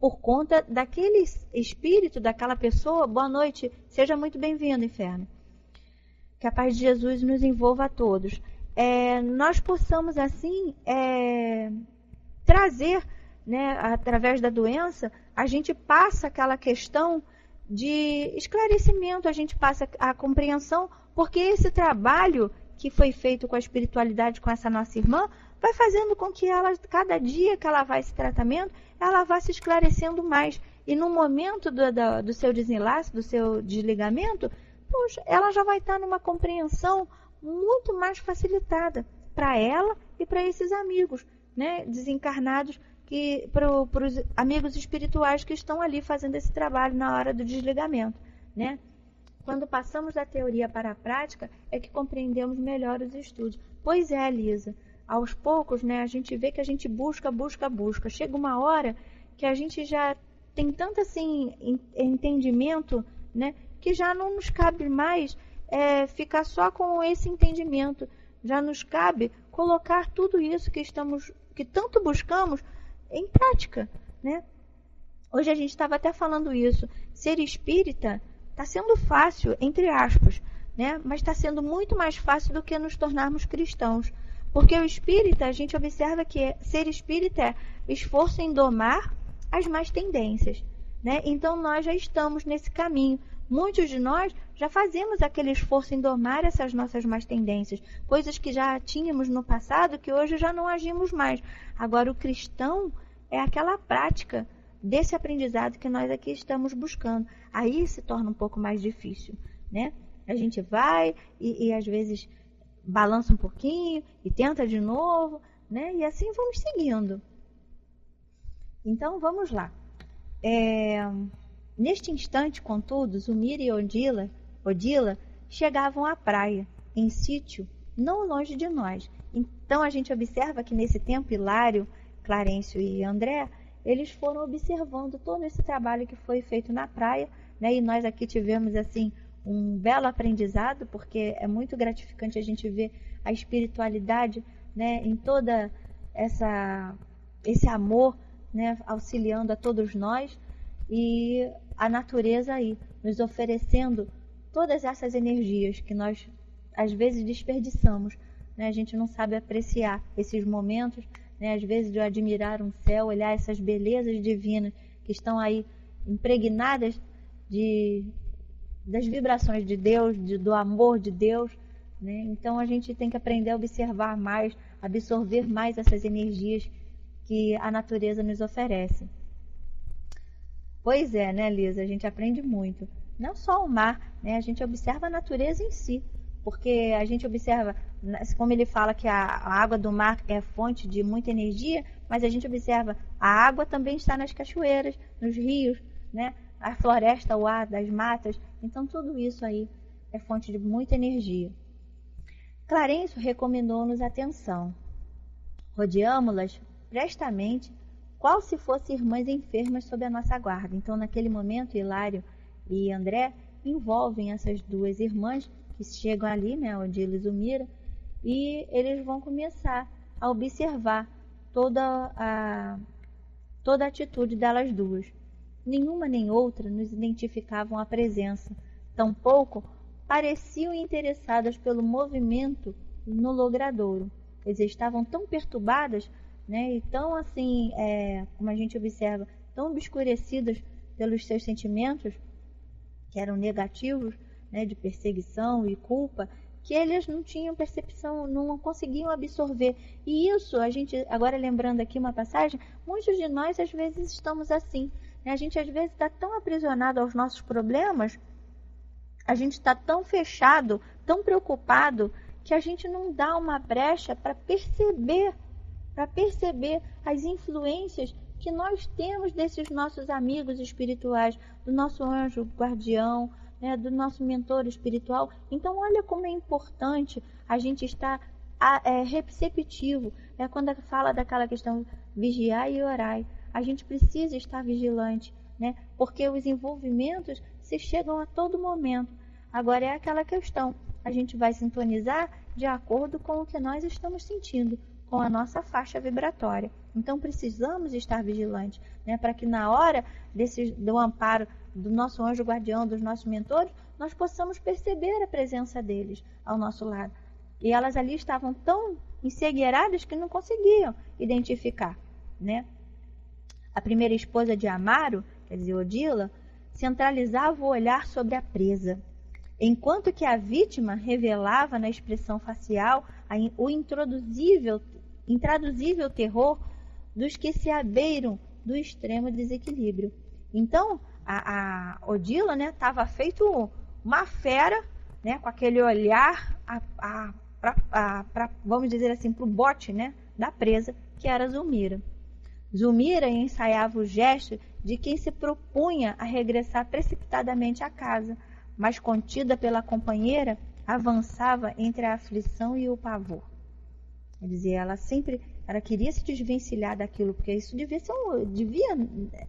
Por conta daquele espírito, daquela pessoa. Boa noite, seja muito bem-vindo, inferno. Que a paz de Jesus nos envolva a todos. Nós possamos assim trazer, né, através da doença, a gente passa aquela questão de esclarecimento, a gente passa a compreensão, porque esse trabalho que foi feito com a espiritualidade, com essa nossa irmã, vai fazendo com que ela, cada dia que ela vai esse tratamento, ela vai se esclarecendo mais. E no momento do seu desenlace, do seu desligamento, poxa, ela já vai estar numa compreensão muito mais facilitada para ela e para esses amigos, né, desencarnados, para os amigos espirituais que estão ali fazendo esse trabalho na hora do desligamento, né? Quando passamos da teoria para a prática, é que compreendemos melhor os estudos. Pois é, Lisa, aos poucos, né, a gente vê que a gente busca. Chega uma hora que a gente já tem tanto assim entendimento, né, que já não nos cabe mais ficar só com esse entendimento. Já nos cabe colocar tudo isso que tanto buscamos em prática, né? Hoje a gente estava até falando isso. Ser espírita está sendo fácil, entre aspas, né? Mas está sendo muito mais fácil do que nos tornarmos cristãos. Porque o espírita, a gente observa que ser espírita é esforço em domar as más tendências, né? Então nós já estamos nesse caminho. Muitos de nós já fazemos aquele esforço em domar essas nossas más tendências, coisas que já tínhamos no passado, que hoje já não agimos mais. Agora, o cristão é aquela prática desse aprendizado que nós aqui estamos buscando. Aí se torna um pouco mais difícil, né? A gente vai e às vezes balança um pouquinho e tenta de novo, né? E assim vamos seguindo. Então, vamos lá. Neste instante, contudo, Zumira e Odila chegavam à praia, em sítio não longe de nós. Então, a gente observa que nesse tempo, Hilário, Clarencio e André, eles foram observando todo esse trabalho que foi feito na praia, né? E nós aqui tivemos, assim, um belo aprendizado, porque é muito gratificante a gente ver a espiritualidade, né, em toda esse amor, né, auxiliando a todos nós, e a natureza aí, nos oferecendo todas essas energias que nós, às vezes, desperdiçamos, né? A gente não sabe apreciar esses momentos, né? Às vezes, de admirar um céu, olhar essas belezas divinas que estão aí impregnadas das vibrações de Deus, do amor de Deus, né? Então, a gente tem que aprender a observar mais, absorver mais essas energias que a natureza nos oferece. Pois é, né, Lisa? A gente aprende muito. Não só o mar, né? A gente observa a natureza em si. porque a gente observa, como ele fala que a água do mar é fonte de muita energia, mas a gente observa, a água também está nas cachoeiras, nos rios, né? A floresta, o ar das matas, então tudo isso aí é fonte de muita energia. Clarencio recomendou-nos atenção. Rodeámo-las prestamente, qual se fossem irmãs enfermas sob a nossa guarda. Então, naquele momento, Hilário e André envolvem essas duas irmãs que chegam ali, né, Odila e Zulmira, e eles vão começar a observar toda a atitude delas duas. Nenhuma nem outra nos identificavam a presença, tampouco pareciam interessadas pelo movimento no logradouro. Eles estavam tão perturbadas, né, e tão assim, como a gente observa, tão obscurecidas pelos seus sentimentos, que eram negativos, né, de perseguição e culpa, que eles não tinham percepção, não conseguiam absorver. E isso, a gente, agora lembrando aqui uma passagem, muitos de nós às vezes estamos assim, né? A gente às vezes está tão aprisionado aos nossos problemas, a gente está tão fechado, tão preocupado, que a gente não dá uma brecha para perceber as influências que nós temos desses nossos amigos espirituais, do nosso anjo guardião, né, do nosso mentor espiritual. Então, olha como é importante a gente estar receptivo. Quando fala daquela questão vigiar e orar, a gente precisa estar vigilante, né, porque os envolvimentos se chegam a todo momento. Agora é aquela questão, a gente vai sintonizar de acordo com o que nós estamos sentindo, com a nossa faixa vibratória. Então precisamos estar vigilantes, né, para que na hora do amparo do nosso anjo guardião, dos nossos mentores, nós possamos perceber a presença deles ao nosso lado. E elas ali estavam tão encegueiradas que não conseguiam identificar, né? A primeira esposa de Amaro, quer dizer, Odila, centralizava o olhar sobre a presa, enquanto que a vítima revelava na expressão facial o intraduzível terror dos que se abeiram do extremo desequilíbrio. Então, a Odila, né, estava feito uma fera, né, com aquele olhar, vamos dizer assim, para o bote, né, da presa, que era Zulmira. Zulmira ensaiava o gesto de quem se propunha a regressar precipitadamente à casa, mas contida pela companheira, avançava entre a aflição e o pavor. Quer dizer, ela queria se desvencilhar daquilo, porque isso devia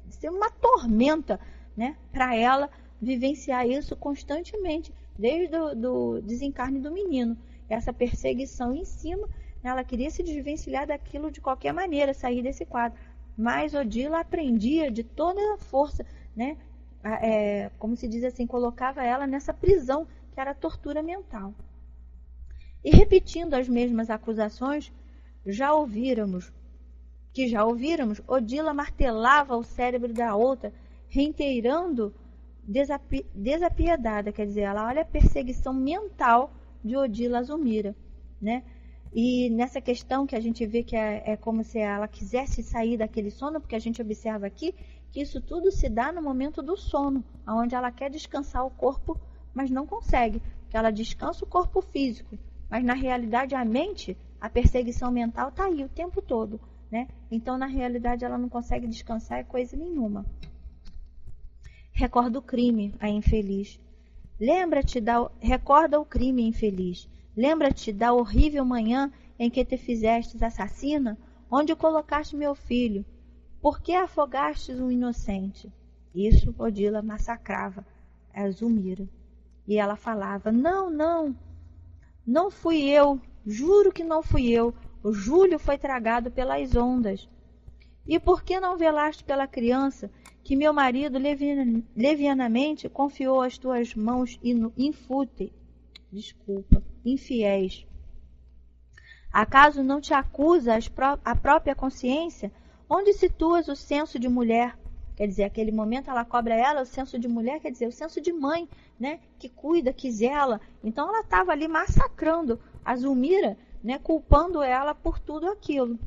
ser uma tormenta, né, para ela vivenciar isso constantemente, desde o desencarne do menino. Essa perseguição em cima, ela queria se desvencilhar daquilo de qualquer maneira, sair desse quadro. Mas Odila aprendia de toda a força, né, como se diz assim, colocava ela nessa prisão, que era a tortura mental. E repetindo as mesmas acusações, já ouviramos, Odila martelava o cérebro da outra, reiterando desapiedada, quer dizer, ela olha a perseguição mental de Odila a Zulmira, né? E nessa questão que a gente vê que é como se ela quisesse sair daquele sono, porque a gente observa aqui que isso tudo se dá no momento do sono, onde ela quer descansar o corpo, mas não consegue, porque ela descansa o corpo físico, mas na realidade a mente, a perseguição mental está aí o tempo todo, né? Então na realidade ela não consegue descansar coisa nenhuma. Recorda o crime, a infeliz. Recorda o crime, infeliz. Lembra-te da horrível manhã em que te fizestes assassina, onde colocaste meu filho. Por que afogastes um inocente? Isso Odila massacrava a Zulmira. E ela falava, não fui eu, juro que não fui eu. O Júlio foi tragado pelas ondas. E por que não velaste pela criança que meu marido levianamente confiou às tuas mãos infiéis? Acaso não te acusa a própria consciência? Onde situas o senso de mulher? Quer dizer, aquele momento ela cobra ela o senso de mulher, quer dizer, o senso de mãe, né? Que cuida, que zela. Então ela estava ali massacrando a Zulmira, né? Culpando ela por tudo aquilo.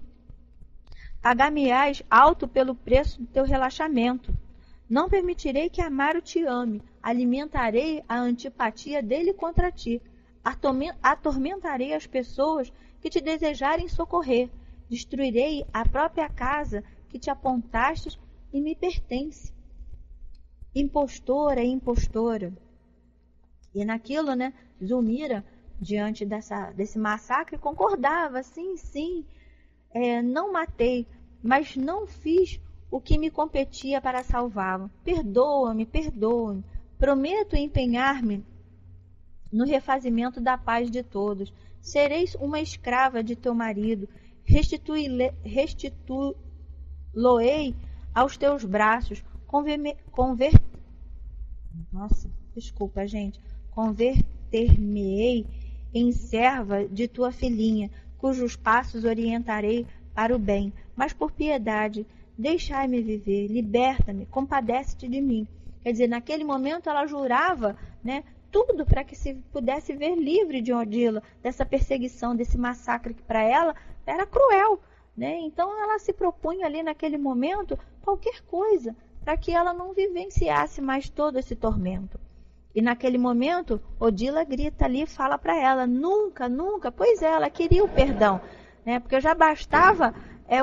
Pagar-me-ás alto pelo preço do teu relaxamento. Não permitirei que Amaro te ame. Alimentarei a antipatia dele contra ti. atormentarei as pessoas que te desejarem socorrer. Destruirei a própria casa que te apontastes e me pertence. Impostora, impostora. E naquilo, né, Zulmira, diante desse massacre, concordava, sim, não matei, mas não fiz o que me competia para salvá-lo. Perdoa-me, perdoa-me. Prometo empenhar-me no refazimento da paz de todos. Sereis uma escrava de teu marido. Restituí-lo-ei aos teus braços. Converter-me-ei em serva de tua filhinha, cujos passos orientarei para o bem. Mas por piedade, deixai-me viver, liberta-me, compadece-te de mim. Quer dizer, naquele momento ela jurava, né, tudo para que se pudesse ver livre de Odila, dessa perseguição, desse massacre que para ela era cruel, né? Então ela se propunha ali naquele momento qualquer coisa para que ela não vivenciasse mais todo esse tormento. E naquele momento, Odila grita ali e fala para ela, nunca, pois é, ela queria o perdão, né? Porque já bastava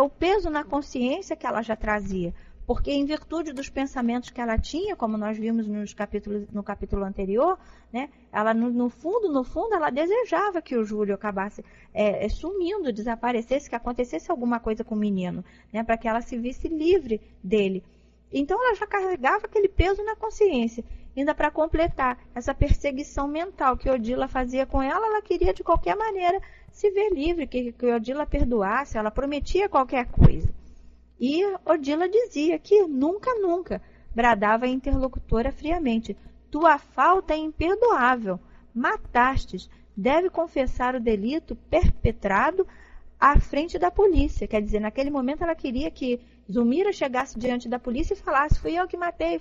o peso na consciência que ela já trazia. Porque em virtude dos pensamentos que ela tinha, como nós vimos no capítulo anterior, né, ela no fundo, ela desejava que o Júlio acabasse sumindo, desaparecesse, que acontecesse alguma coisa com o menino, né, para que ela se visse livre dele. Então ela já carregava aquele peso na consciência. Ainda para completar essa perseguição mental que Odila fazia com ela, ela queria de qualquer maneira se ver livre, que Odila perdoasse, ela prometia qualquer coisa. E Odila dizia que nunca, bradava a interlocutora friamente, tua falta é imperdoável, matastes, deve confessar o delito perpetrado à frente da polícia. Quer dizer, naquele momento ela queria que Zulmira chegasse diante da polícia e falasse, fui eu que matei.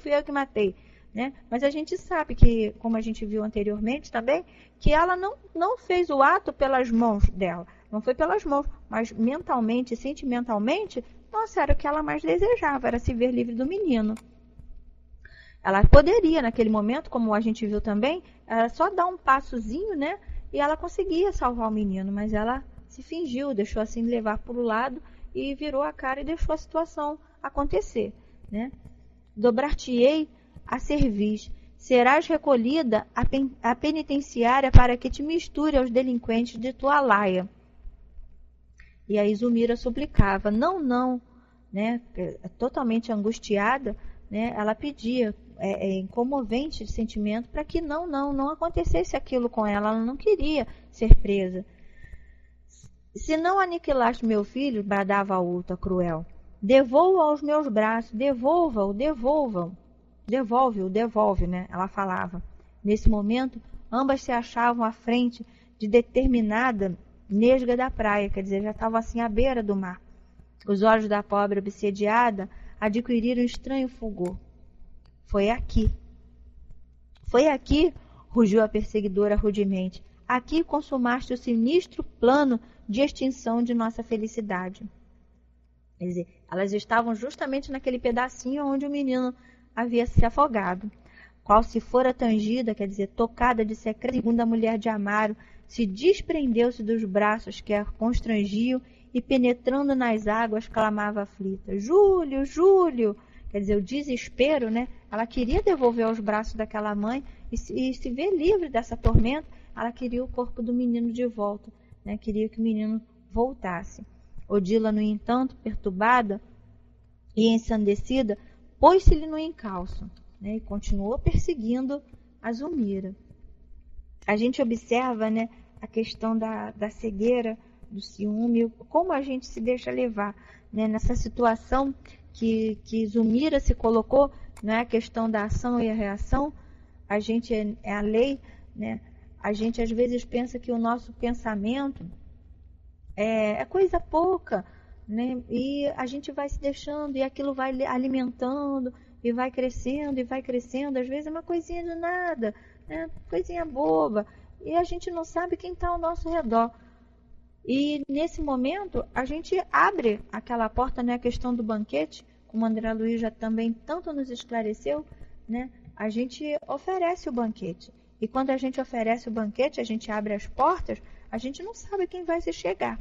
Né? Mas a gente sabe que, como a gente viu anteriormente também, que ela não fez o ato pelas mãos dela, não foi pelas mãos, mas mentalmente, sentimentalmente, nossa, era o que ela mais desejava, era se ver livre do menino. Ela poderia, naquele momento, como a gente viu também, era só dar um passozinho, né? E ela conseguia salvar o menino, mas ela se fingiu, deixou assim levar para o lado e virou a cara e deixou a situação acontecer, né? Dobrar-te-ei a cerviz, serás recolhida à penitenciária para que te misture aos delinquentes de tua laia. E aí Zulmira suplicava, não, né, totalmente angustiada, né, ela pedia em comovente sentimento para que não acontecesse aquilo com ela, ela não queria ser presa. Se não aniquilaste meu filho, bradava a outra cruel, devolva aos meus braços, devolve, né, ela falava. Nesse momento, ambas se achavam à frente de determinada nesga da praia, quer dizer, já estavam assim à beira do mar. Os olhos da pobre obsediada adquiriram estranho fulgor. Foi aqui, rugiu a perseguidora rudemente. Aqui consumaste o sinistro plano de extinção de nossa felicidade. Quer dizer, elas estavam justamente naquele pedacinho onde o menino havia se afogado. Qual se fora tangida, quer dizer, tocada de secreto, segundo a mulher de Amaro, se desprendeu-se dos braços que a constrangiam e, penetrando nas águas, clamava aflita, Júlio, Júlio! Quer dizer, o desespero, né? Ela queria devolver aos braços daquela mãe e se ver livre dessa tormenta. Ela queria o corpo do menino de volta, né? Queria que o menino voltasse. Odila, no entanto, perturbada e ensandecida, pôs-se-lhe no encalço, né? E continuou perseguindo a Zulmira. A gente observa, né, a questão da cegueira, do ciúme, como a gente se deixa levar, né, nessa situação que Zulmira se colocou, né, a questão da ação e a reação. A gente é a lei, né? A gente às vezes pensa que o nosso pensamento é coisa pouca, né? E a gente vai se deixando e aquilo vai alimentando e vai crescendo, às vezes é uma coisinha de nada, né? Coisinha boba, e a gente não sabe quem está ao nosso redor. E nesse momento a gente abre aquela porta, né? A questão do banquete, como André Luiz já também tanto nos esclareceu, né? A gente oferece o banquete. E quando a gente oferece o banquete, a gente abre as portas, a gente não sabe quem vai se chegar,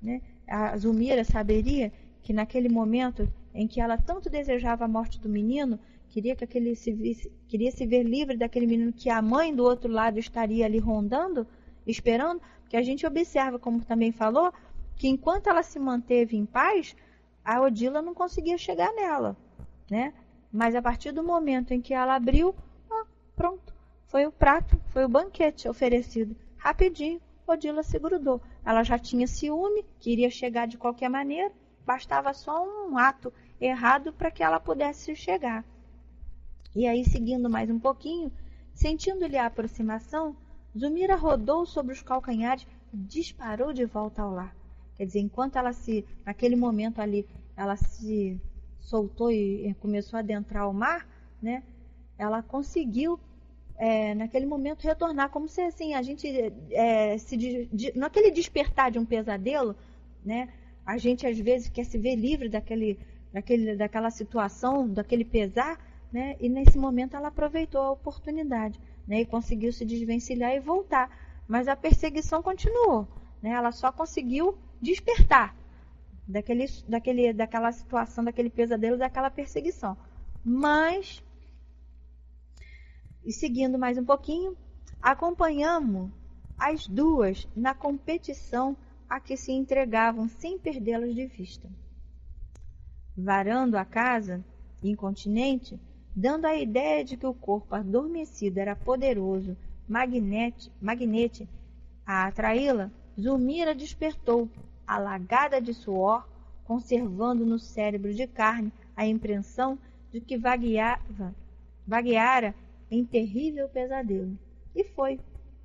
né? A Zulmira saberia que naquele momento em que ela tanto desejava a morte do menino, queria se ver livre daquele menino, que a mãe do outro lado estaria ali rondando, esperando, porque a gente observa, como também falou, que enquanto ela se manteve em paz, a Odila não conseguia chegar nela, né? Mas a partir do momento em que ela abriu, pronto, foi o prato, foi o banquete oferecido. Rapidinho, Odila se grudou. Ela já tinha ciúme, queria chegar de qualquer maneira, bastava só um ato errado para que ela pudesse chegar. E aí, seguindo mais um pouquinho, sentindo-lhe a aproximação, Zulmira rodou sobre os calcanhares e disparou de volta ao lar. Quer dizer, enquanto naquele momento ali, ela se soltou e começou a adentrar o mar, né? Ela conseguiu, naquele momento, retornar, como se assim, a gente, naquele despertar de um pesadelo, né? A gente às vezes quer se ver livre daquela situação, daquele pesar, né? E nesse momento ela aproveitou a oportunidade, né? E conseguiu se desvencilhar e voltar. Mas a perseguição continuou, né? Ela só conseguiu despertar daquela situação, daquele pesadelo, daquela perseguição. Mas, e seguindo mais um pouquinho, acompanhamos as duas na competição a que se entregavam sem perdê-las de vista. Varando a casa, incontinente, dando a ideia de que o corpo adormecido era poderoso magnete a atraí-la, Zulmira despertou, alagada de suor, conservando no cérebro de carne a impressão de que vagueara em terrível pesadelo. E foi,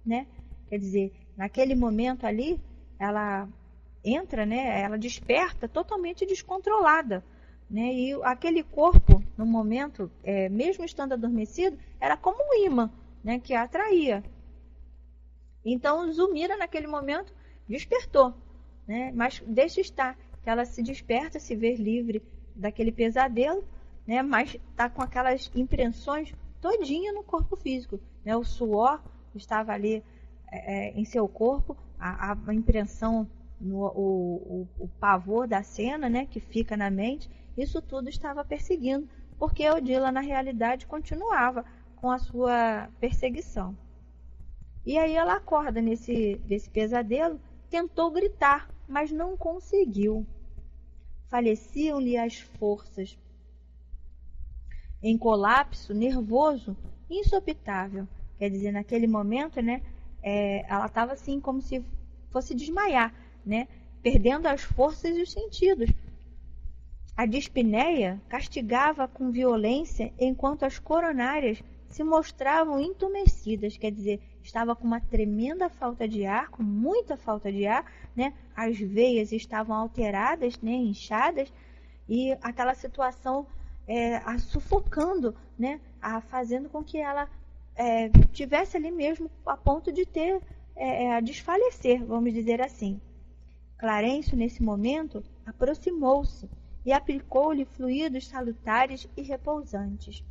né? Quer dizer, naquele momento ali, ela entra, né? Ela desperta totalmente descontrolada, né? E aquele corpo, no momento, mesmo estando adormecido, era como um imã, né? Que a atraía. Então, Zulmira, naquele momento, despertou, né? Mas deixa estar, que ela se desperta, se vê livre daquele pesadelo, né? Mas está com aquelas impressões todinha no corpo físico, né? O suor estava ali em seu corpo, a impressão, o pavor da cena, né? Que fica na mente, isso tudo estava perseguindo, porque Odila, na realidade, continuava com a sua perseguição. E aí ela acorda desse pesadelo, tentou gritar, mas não conseguiu. Faleciam-lhe as forças. Em colapso nervoso, insopitável. Quer dizer, naquele momento, né, ela estava assim como se fosse desmaiar, né, perdendo as forças e os sentidos. A dispneia castigava com violência, enquanto as coronárias se mostravam entumecidas, quer dizer, estava com uma tremenda falta de ar, com muita falta de ar, né? As veias estavam alteradas, né? Inchadas, e aquela situação a sufocando, né? Fazendo com que ela tivesse ali mesmo a ponto de a desfalecer, vamos dizer assim. Clarencio, nesse momento, aproximou-se e aplicou-lhe fluidos salutares e repousantes.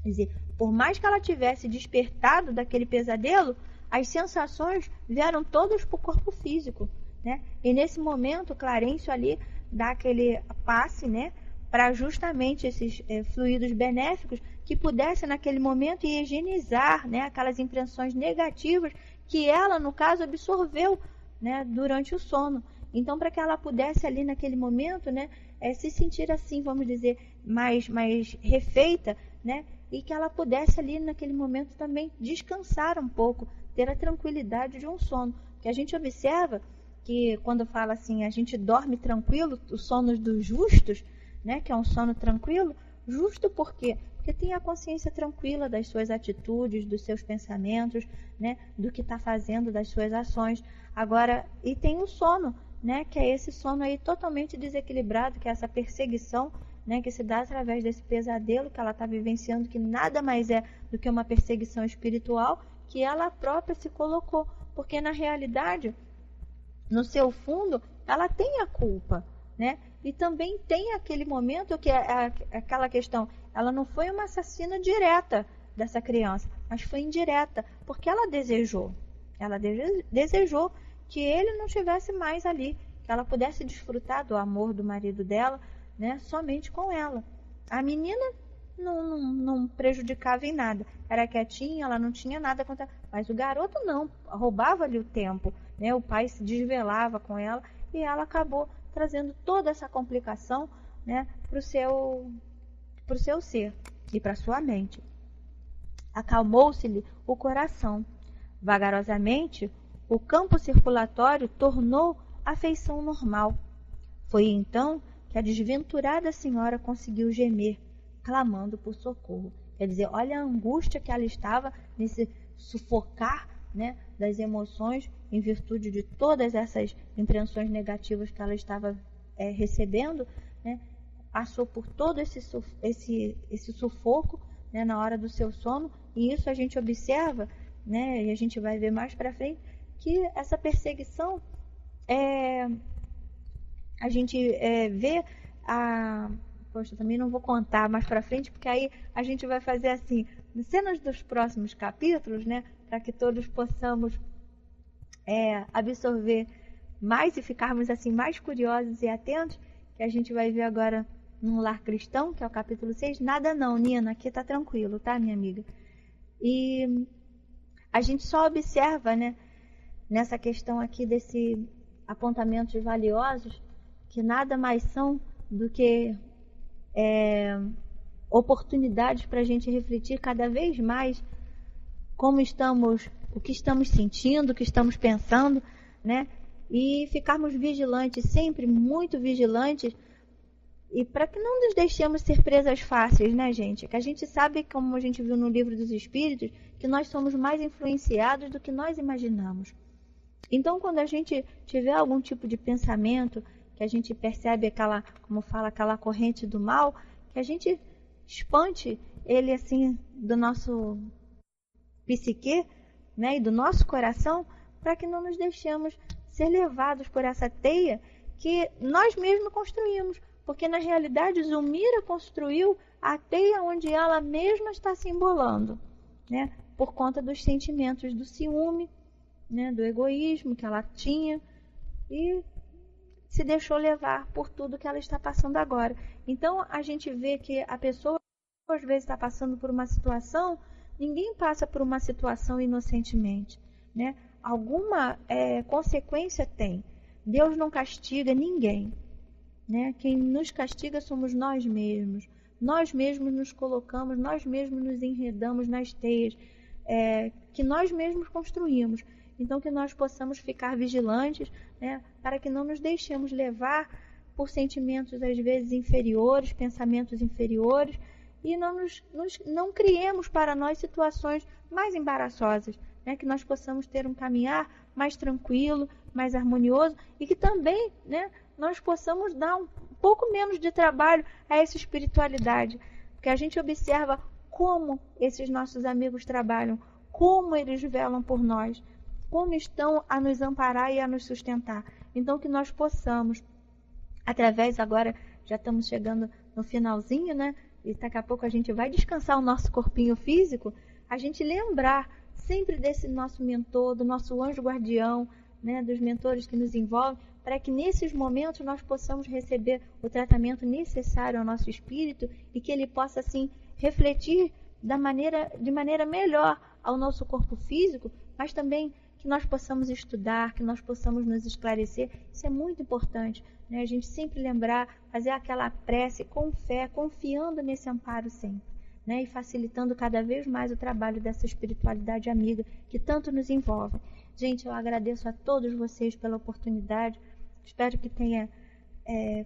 Quer dizer, por mais que ela tivesse despertado daquele pesadelo, as sensações vieram todas para o corpo físico, né? E nesse momento, Clarencio ali dá aquele passe, né, para justamente esses fluidos benéficos que pudessem naquele momento higienizar, né, aquelas impressões negativas que ela, no caso, absorveu, né, durante o sono. Então, para que ela pudesse ali naquele momento, né, se sentir assim, vamos dizer, mais refeita, né, e que ela pudesse ali naquele momento também descansar um pouco, ter a tranquilidade de um sono. Que a gente observa que quando fala assim, a gente dorme tranquilo, os sonos dos justos, né, que é um sono tranquilo, justo por quê? Porque tem a consciência tranquila das suas atitudes, dos seus pensamentos, né, do que está fazendo, das suas ações. Agora, e tem o sono, né, que é esse sono aí totalmente desequilibrado, que é essa perseguição, né, que se dá através desse pesadelo que ela está vivenciando, que nada mais é do que uma perseguição espiritual que ela própria se colocou, porque na realidade, no seu fundo, ela tem a culpa, né? E também tem aquele momento que é aquela questão, ela não foi uma assassina direta, dessa criança, mas foi indireta, porque ela desejou. Ela desejou que ele não estivesse mais ali, que ela pudesse desfrutar do amor do marido dela, né, somente com ela. A menina não prejudicava em nada, era quietinha, ela não tinha nada contra, mas o garoto não, roubava-lhe o tempo, né? O pai se desvelava com ela e ela acabou trazendo toda essa complicação, né, para o seu ser e para sua mente. Acalmou-se-lhe o coração. Vagarosamente, o campo circulatório tornou a feição normal. Foi então que a desventurada senhora conseguiu gemer, clamando por socorro. Quer dizer, olha a angústia que ela estava nesse sufocar, né, das emoções, em virtude de todas essas impressões negativas que ela estava recebendo, né, passou por todo esse sufoco, né, na hora do seu sono, e isso a gente observa, né, e a gente vai ver mais para frente, que essa perseguição, a gente vê Poxa, também não vou contar mais para frente, porque aí a gente vai fazer assim, nas cenas dos próximos capítulos, né, para que todos possamos absorver mais e ficarmos assim mais curiosos e atentos, que a gente vai ver agora no Lar Cristão, que é o capítulo 6. Nada não, Nina, aqui tá tranquilo, tá, minha amiga? E a gente só observa, né, nessa questão aqui desse apontamentos valiosos, que nada mais são do que oportunidades para a gente refletir cada vez mais como estamos, o que estamos sentindo, o que estamos pensando, né? E ficarmos vigilantes, sempre muito vigilantes, e para que não nos deixemos ser presas fáceis, né, gente? Que a gente sabe, como a gente viu no Livro dos Espíritos, que nós somos mais influenciados do que nós imaginamos. Então, quando a gente tiver algum tipo de pensamento, que a gente percebe aquela, como fala, aquela corrente do mal, que a gente espante ele assim do nosso psique, né, e do nosso coração, para que não nos deixemos ser levados por essa teia que nós mesmos construímos, porque na realidade Zulmira construiu a teia onde ela mesma está se embolando, né, por conta dos sentimentos do ciúme, né, do egoísmo que ela tinha, e se deixou levar por tudo que ela está passando agora. Então, a gente vê que a pessoa, às vezes, está passando por uma situação, ninguém passa por uma situação inocentemente, né? Alguma consequência tem. Deus não castiga ninguém, né? Quem nos castiga somos nós mesmos. Nós mesmos nos colocamos, nós mesmos nos enredamos nas teias que nós mesmos construímos. Então, que nós possamos ficar vigilantes, né, para que não nos deixemos levar por sentimentos, às vezes, inferiores, pensamentos inferiores, e não criemos para nós situações mais embaraçosas, né, que nós possamos ter um caminhar mais tranquilo, mais harmonioso, e que também, né, nós possamos dar um pouco menos de trabalho a essa espiritualidade, porque a gente observa como esses nossos amigos trabalham, como eles velam por nós, como estão a nos amparar e a nos sustentar. Então, que nós possamos, através agora, já estamos chegando no finalzinho, né? E daqui a pouco a gente vai descansar o nosso corpinho físico, a gente lembrar sempre desse nosso mentor, do nosso anjo guardião, né? Dos mentores que nos envolvem, para que nesses momentos nós possamos receber o tratamento necessário ao nosso espírito e que ele possa, assim, refletir de maneira melhor ao nosso corpo físico, mas também que nós possamos estudar, que nós possamos nos esclarecer. Isso é muito importante, né? A gente sempre lembrar, fazer aquela prece com fé, confiando nesse amparo sempre, né? E facilitando cada vez mais o trabalho dessa espiritualidade amiga que tanto nos envolve. Gente, eu agradeço a todos vocês pela oportunidade. Espero que tenha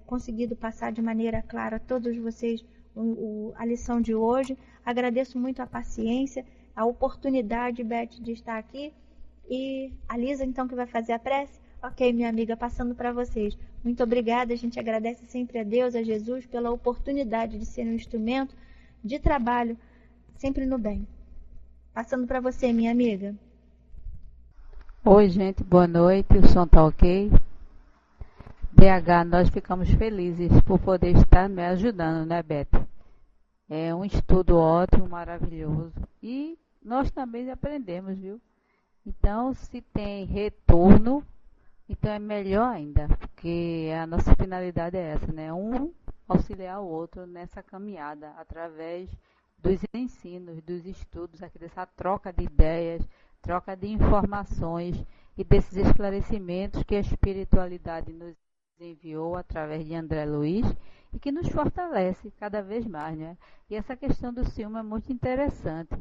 conseguido passar de maneira clara a todos vocês a lição de hoje. Agradeço muito a paciência, a oportunidade, Beth, de estar aqui. E a Lisa, então, que vai fazer a prece? Ok, minha amiga, passando para vocês. Muito obrigada, a gente agradece sempre a Deus, a Jesus, pela oportunidade de ser um instrumento de trabalho, sempre no bem. Passando para você, minha amiga. Oi, gente, boa noite, o som tá ok? BH, nós ficamos felizes por poder estar me ajudando, né, Beth? É um estudo ótimo, maravilhoso. E nós também aprendemos, viu? Então, se tem retorno, então é melhor ainda, porque a nossa finalidade é essa, né? Um auxiliar o outro nessa caminhada, através dos ensinos, dos estudos, aqui dessa troca de ideias, troca de informações e desses esclarecimentos que a espiritualidade nos enviou através de André Luiz e que nos fortalece cada vez mais, né? E essa questão do ciúme é muito interessante.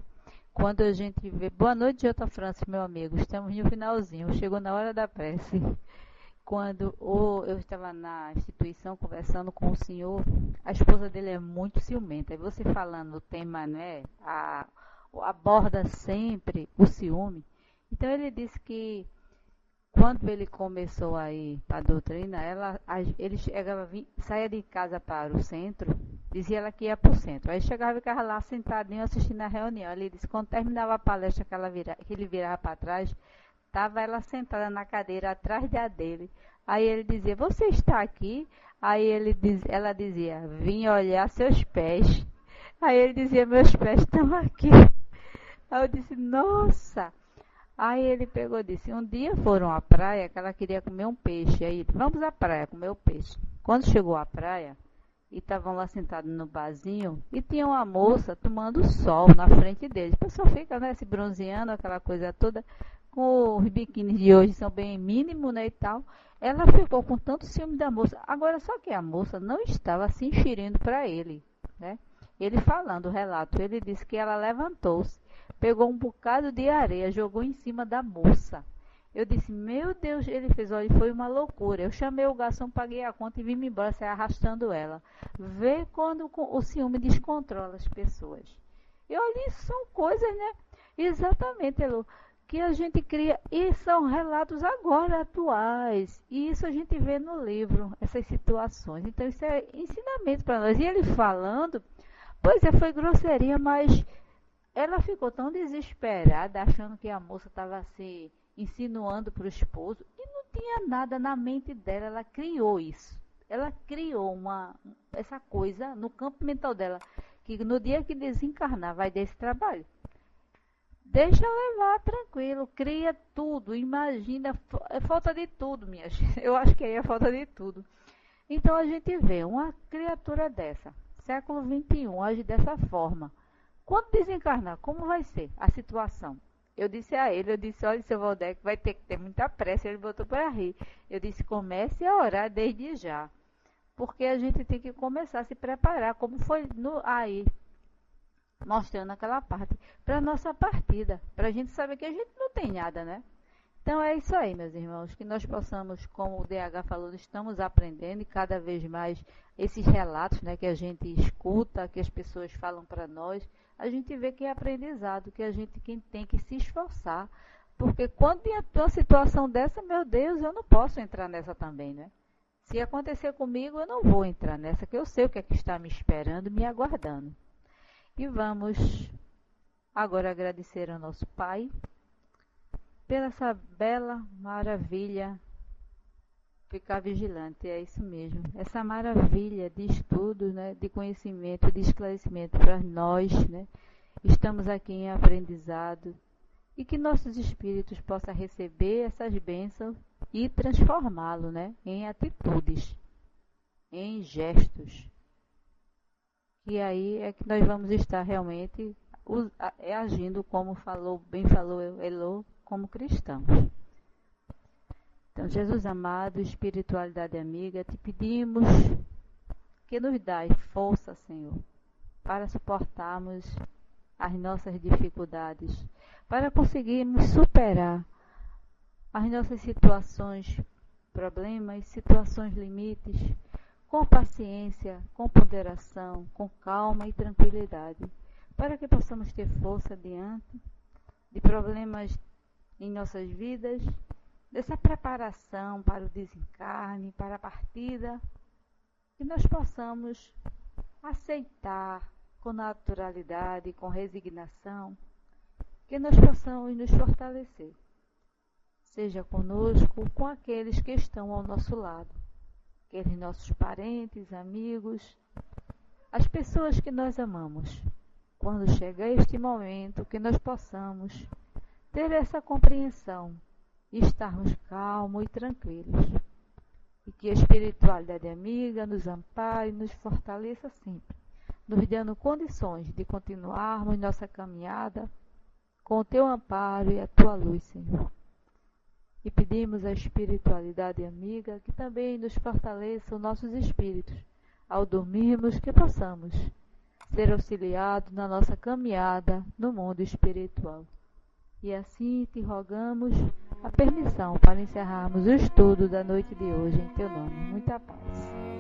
Quando a gente vê... Boa noite, Jota Francis, meu amigo. Estamos no finalzinho. Chegou na hora da prece. Quando eu estava na instituição conversando com o senhor, a esposa dele é muito ciumenta. E você falando o tema, né? Aborda sempre o ciúme. Então ele disse que quando ele começou a ir para a doutrina, ele chegava, saía de casa para o centro, dizia ela que ia para o centro. Aí chegava e ficava lá sentadinho assistindo a reunião. Ele disse que quando terminava a palestra que ele virava para trás, estava ela sentada na cadeira atrás dele. Aí ele dizia, você está aqui? Aí ela dizia, vim olhar seus pés. Aí ele dizia, meus pés estão aqui. Aí eu disse, nossa! Aí ele pegou e disse, um dia foram à praia que ela queria comer um peixe. Aí, vamos à praia comer o peixe. Quando chegou à praia, e estavam lá sentados no barzinho, e tinha uma moça tomando sol na frente deles. O pessoal fica, né, se bronzeando, aquela coisa toda, com os biquínis de hoje são bem mínimos, né, e tal. Ela ficou com tanto ciúme da moça. Agora, só que a moça não estava se enxerindo para ele, né? Ele falando o relato, ele disse que ela levantou-se, pegou um bocado de areia, jogou em cima da moça. Eu disse, meu Deus, ele fez, olha, foi uma loucura. Eu chamei o garçom, paguei a conta e vim embora, saí arrastando ela. Vê quando o ciúme descontrola as pessoas. E olha, isso são coisas, né? Exatamente, Elô, que a gente cria, e são relatos agora atuais. E isso a gente vê no livro, essas situações. Então isso é ensinamento para nós. E ele falando, pois é, foi grosseria, mas ela ficou tão desesperada, achando que a moça estava se insinuando para o esposo, e não tinha nada na mente dela, ela criou isso. Ela criou essa coisa no campo mental dela, que no dia que desencarnar vai desse trabalho. Deixa levar, tranquilo, cria tudo, imagina, é falta de tudo, minha gente. Eu acho que aí é falta de tudo. Então a gente vê uma criatura dessa, século XXI, age dessa forma. Quando desencarnar, como vai ser a situação? Eu disse a ele, olha, seu Valdec, vai ter que ter muita pressa. Ele botou para rir. Eu disse, comece a orar desde já. Porque a gente tem que começar a se preparar, como foi aí, mostrando aquela parte, para a nossa partida. Para a gente saber que a gente não tem nada, né? Então é isso aí, meus irmãos, que nós possamos, como o DH falou, estamos aprendendo e cada vez mais esses relatos, né, que a gente escuta, que as pessoas falam para nós, a gente vê que é aprendizado, que a gente tem que se esforçar, porque quando tem uma situação dessa, meu Deus, eu não posso entrar nessa também, né? Se acontecer comigo, eu não vou entrar nessa, que eu sei o que é que está me esperando, me aguardando. E vamos agora agradecer ao nosso Pai, pela essa bela maravilha, ficar vigilante, é isso mesmo. Essa maravilha de estudo, né, de conhecimento, de esclarecimento para nós, né? Estamos aqui em aprendizado e que nossos espíritos possam receber essas bênçãos e transformá-lo, né, em atitudes, em gestos. E aí é que nós vamos estar realmente agindo como bem falou Elô, como cristãos. Então, Jesus amado, espiritualidade amiga, te pedimos que nos dai força, Senhor, para suportarmos as nossas dificuldades, para conseguirmos superar as nossas situações, problemas, situações limites, com paciência, com ponderação, com calma e tranquilidade, para que possamos ter força diante de problemas em nossas vidas, dessa preparação para o desencarne, para a partida, que nós possamos aceitar com naturalidade, com resignação, que nós possamos nos fortalecer, seja conosco, com aqueles que estão ao nosso lado, aqueles nossos parentes, amigos, as pessoas que nós amamos. Quando chegar este momento, que nós possamos ter essa compreensão e estarmos calmos e tranquilos. E que a espiritualidade amiga nos ampare e nos fortaleça sempre, nos dando condições de continuarmos nossa caminhada com o teu amparo e a tua luz, Senhor. E pedimos à espiritualidade amiga que também nos fortaleça os nossos espíritos, ao dormirmos, que possamos ser auxiliados na nossa caminhada no mundo espiritual. E assim te rogamos a permissão para encerrarmos o estudo da noite de hoje em teu nome. Muita paz.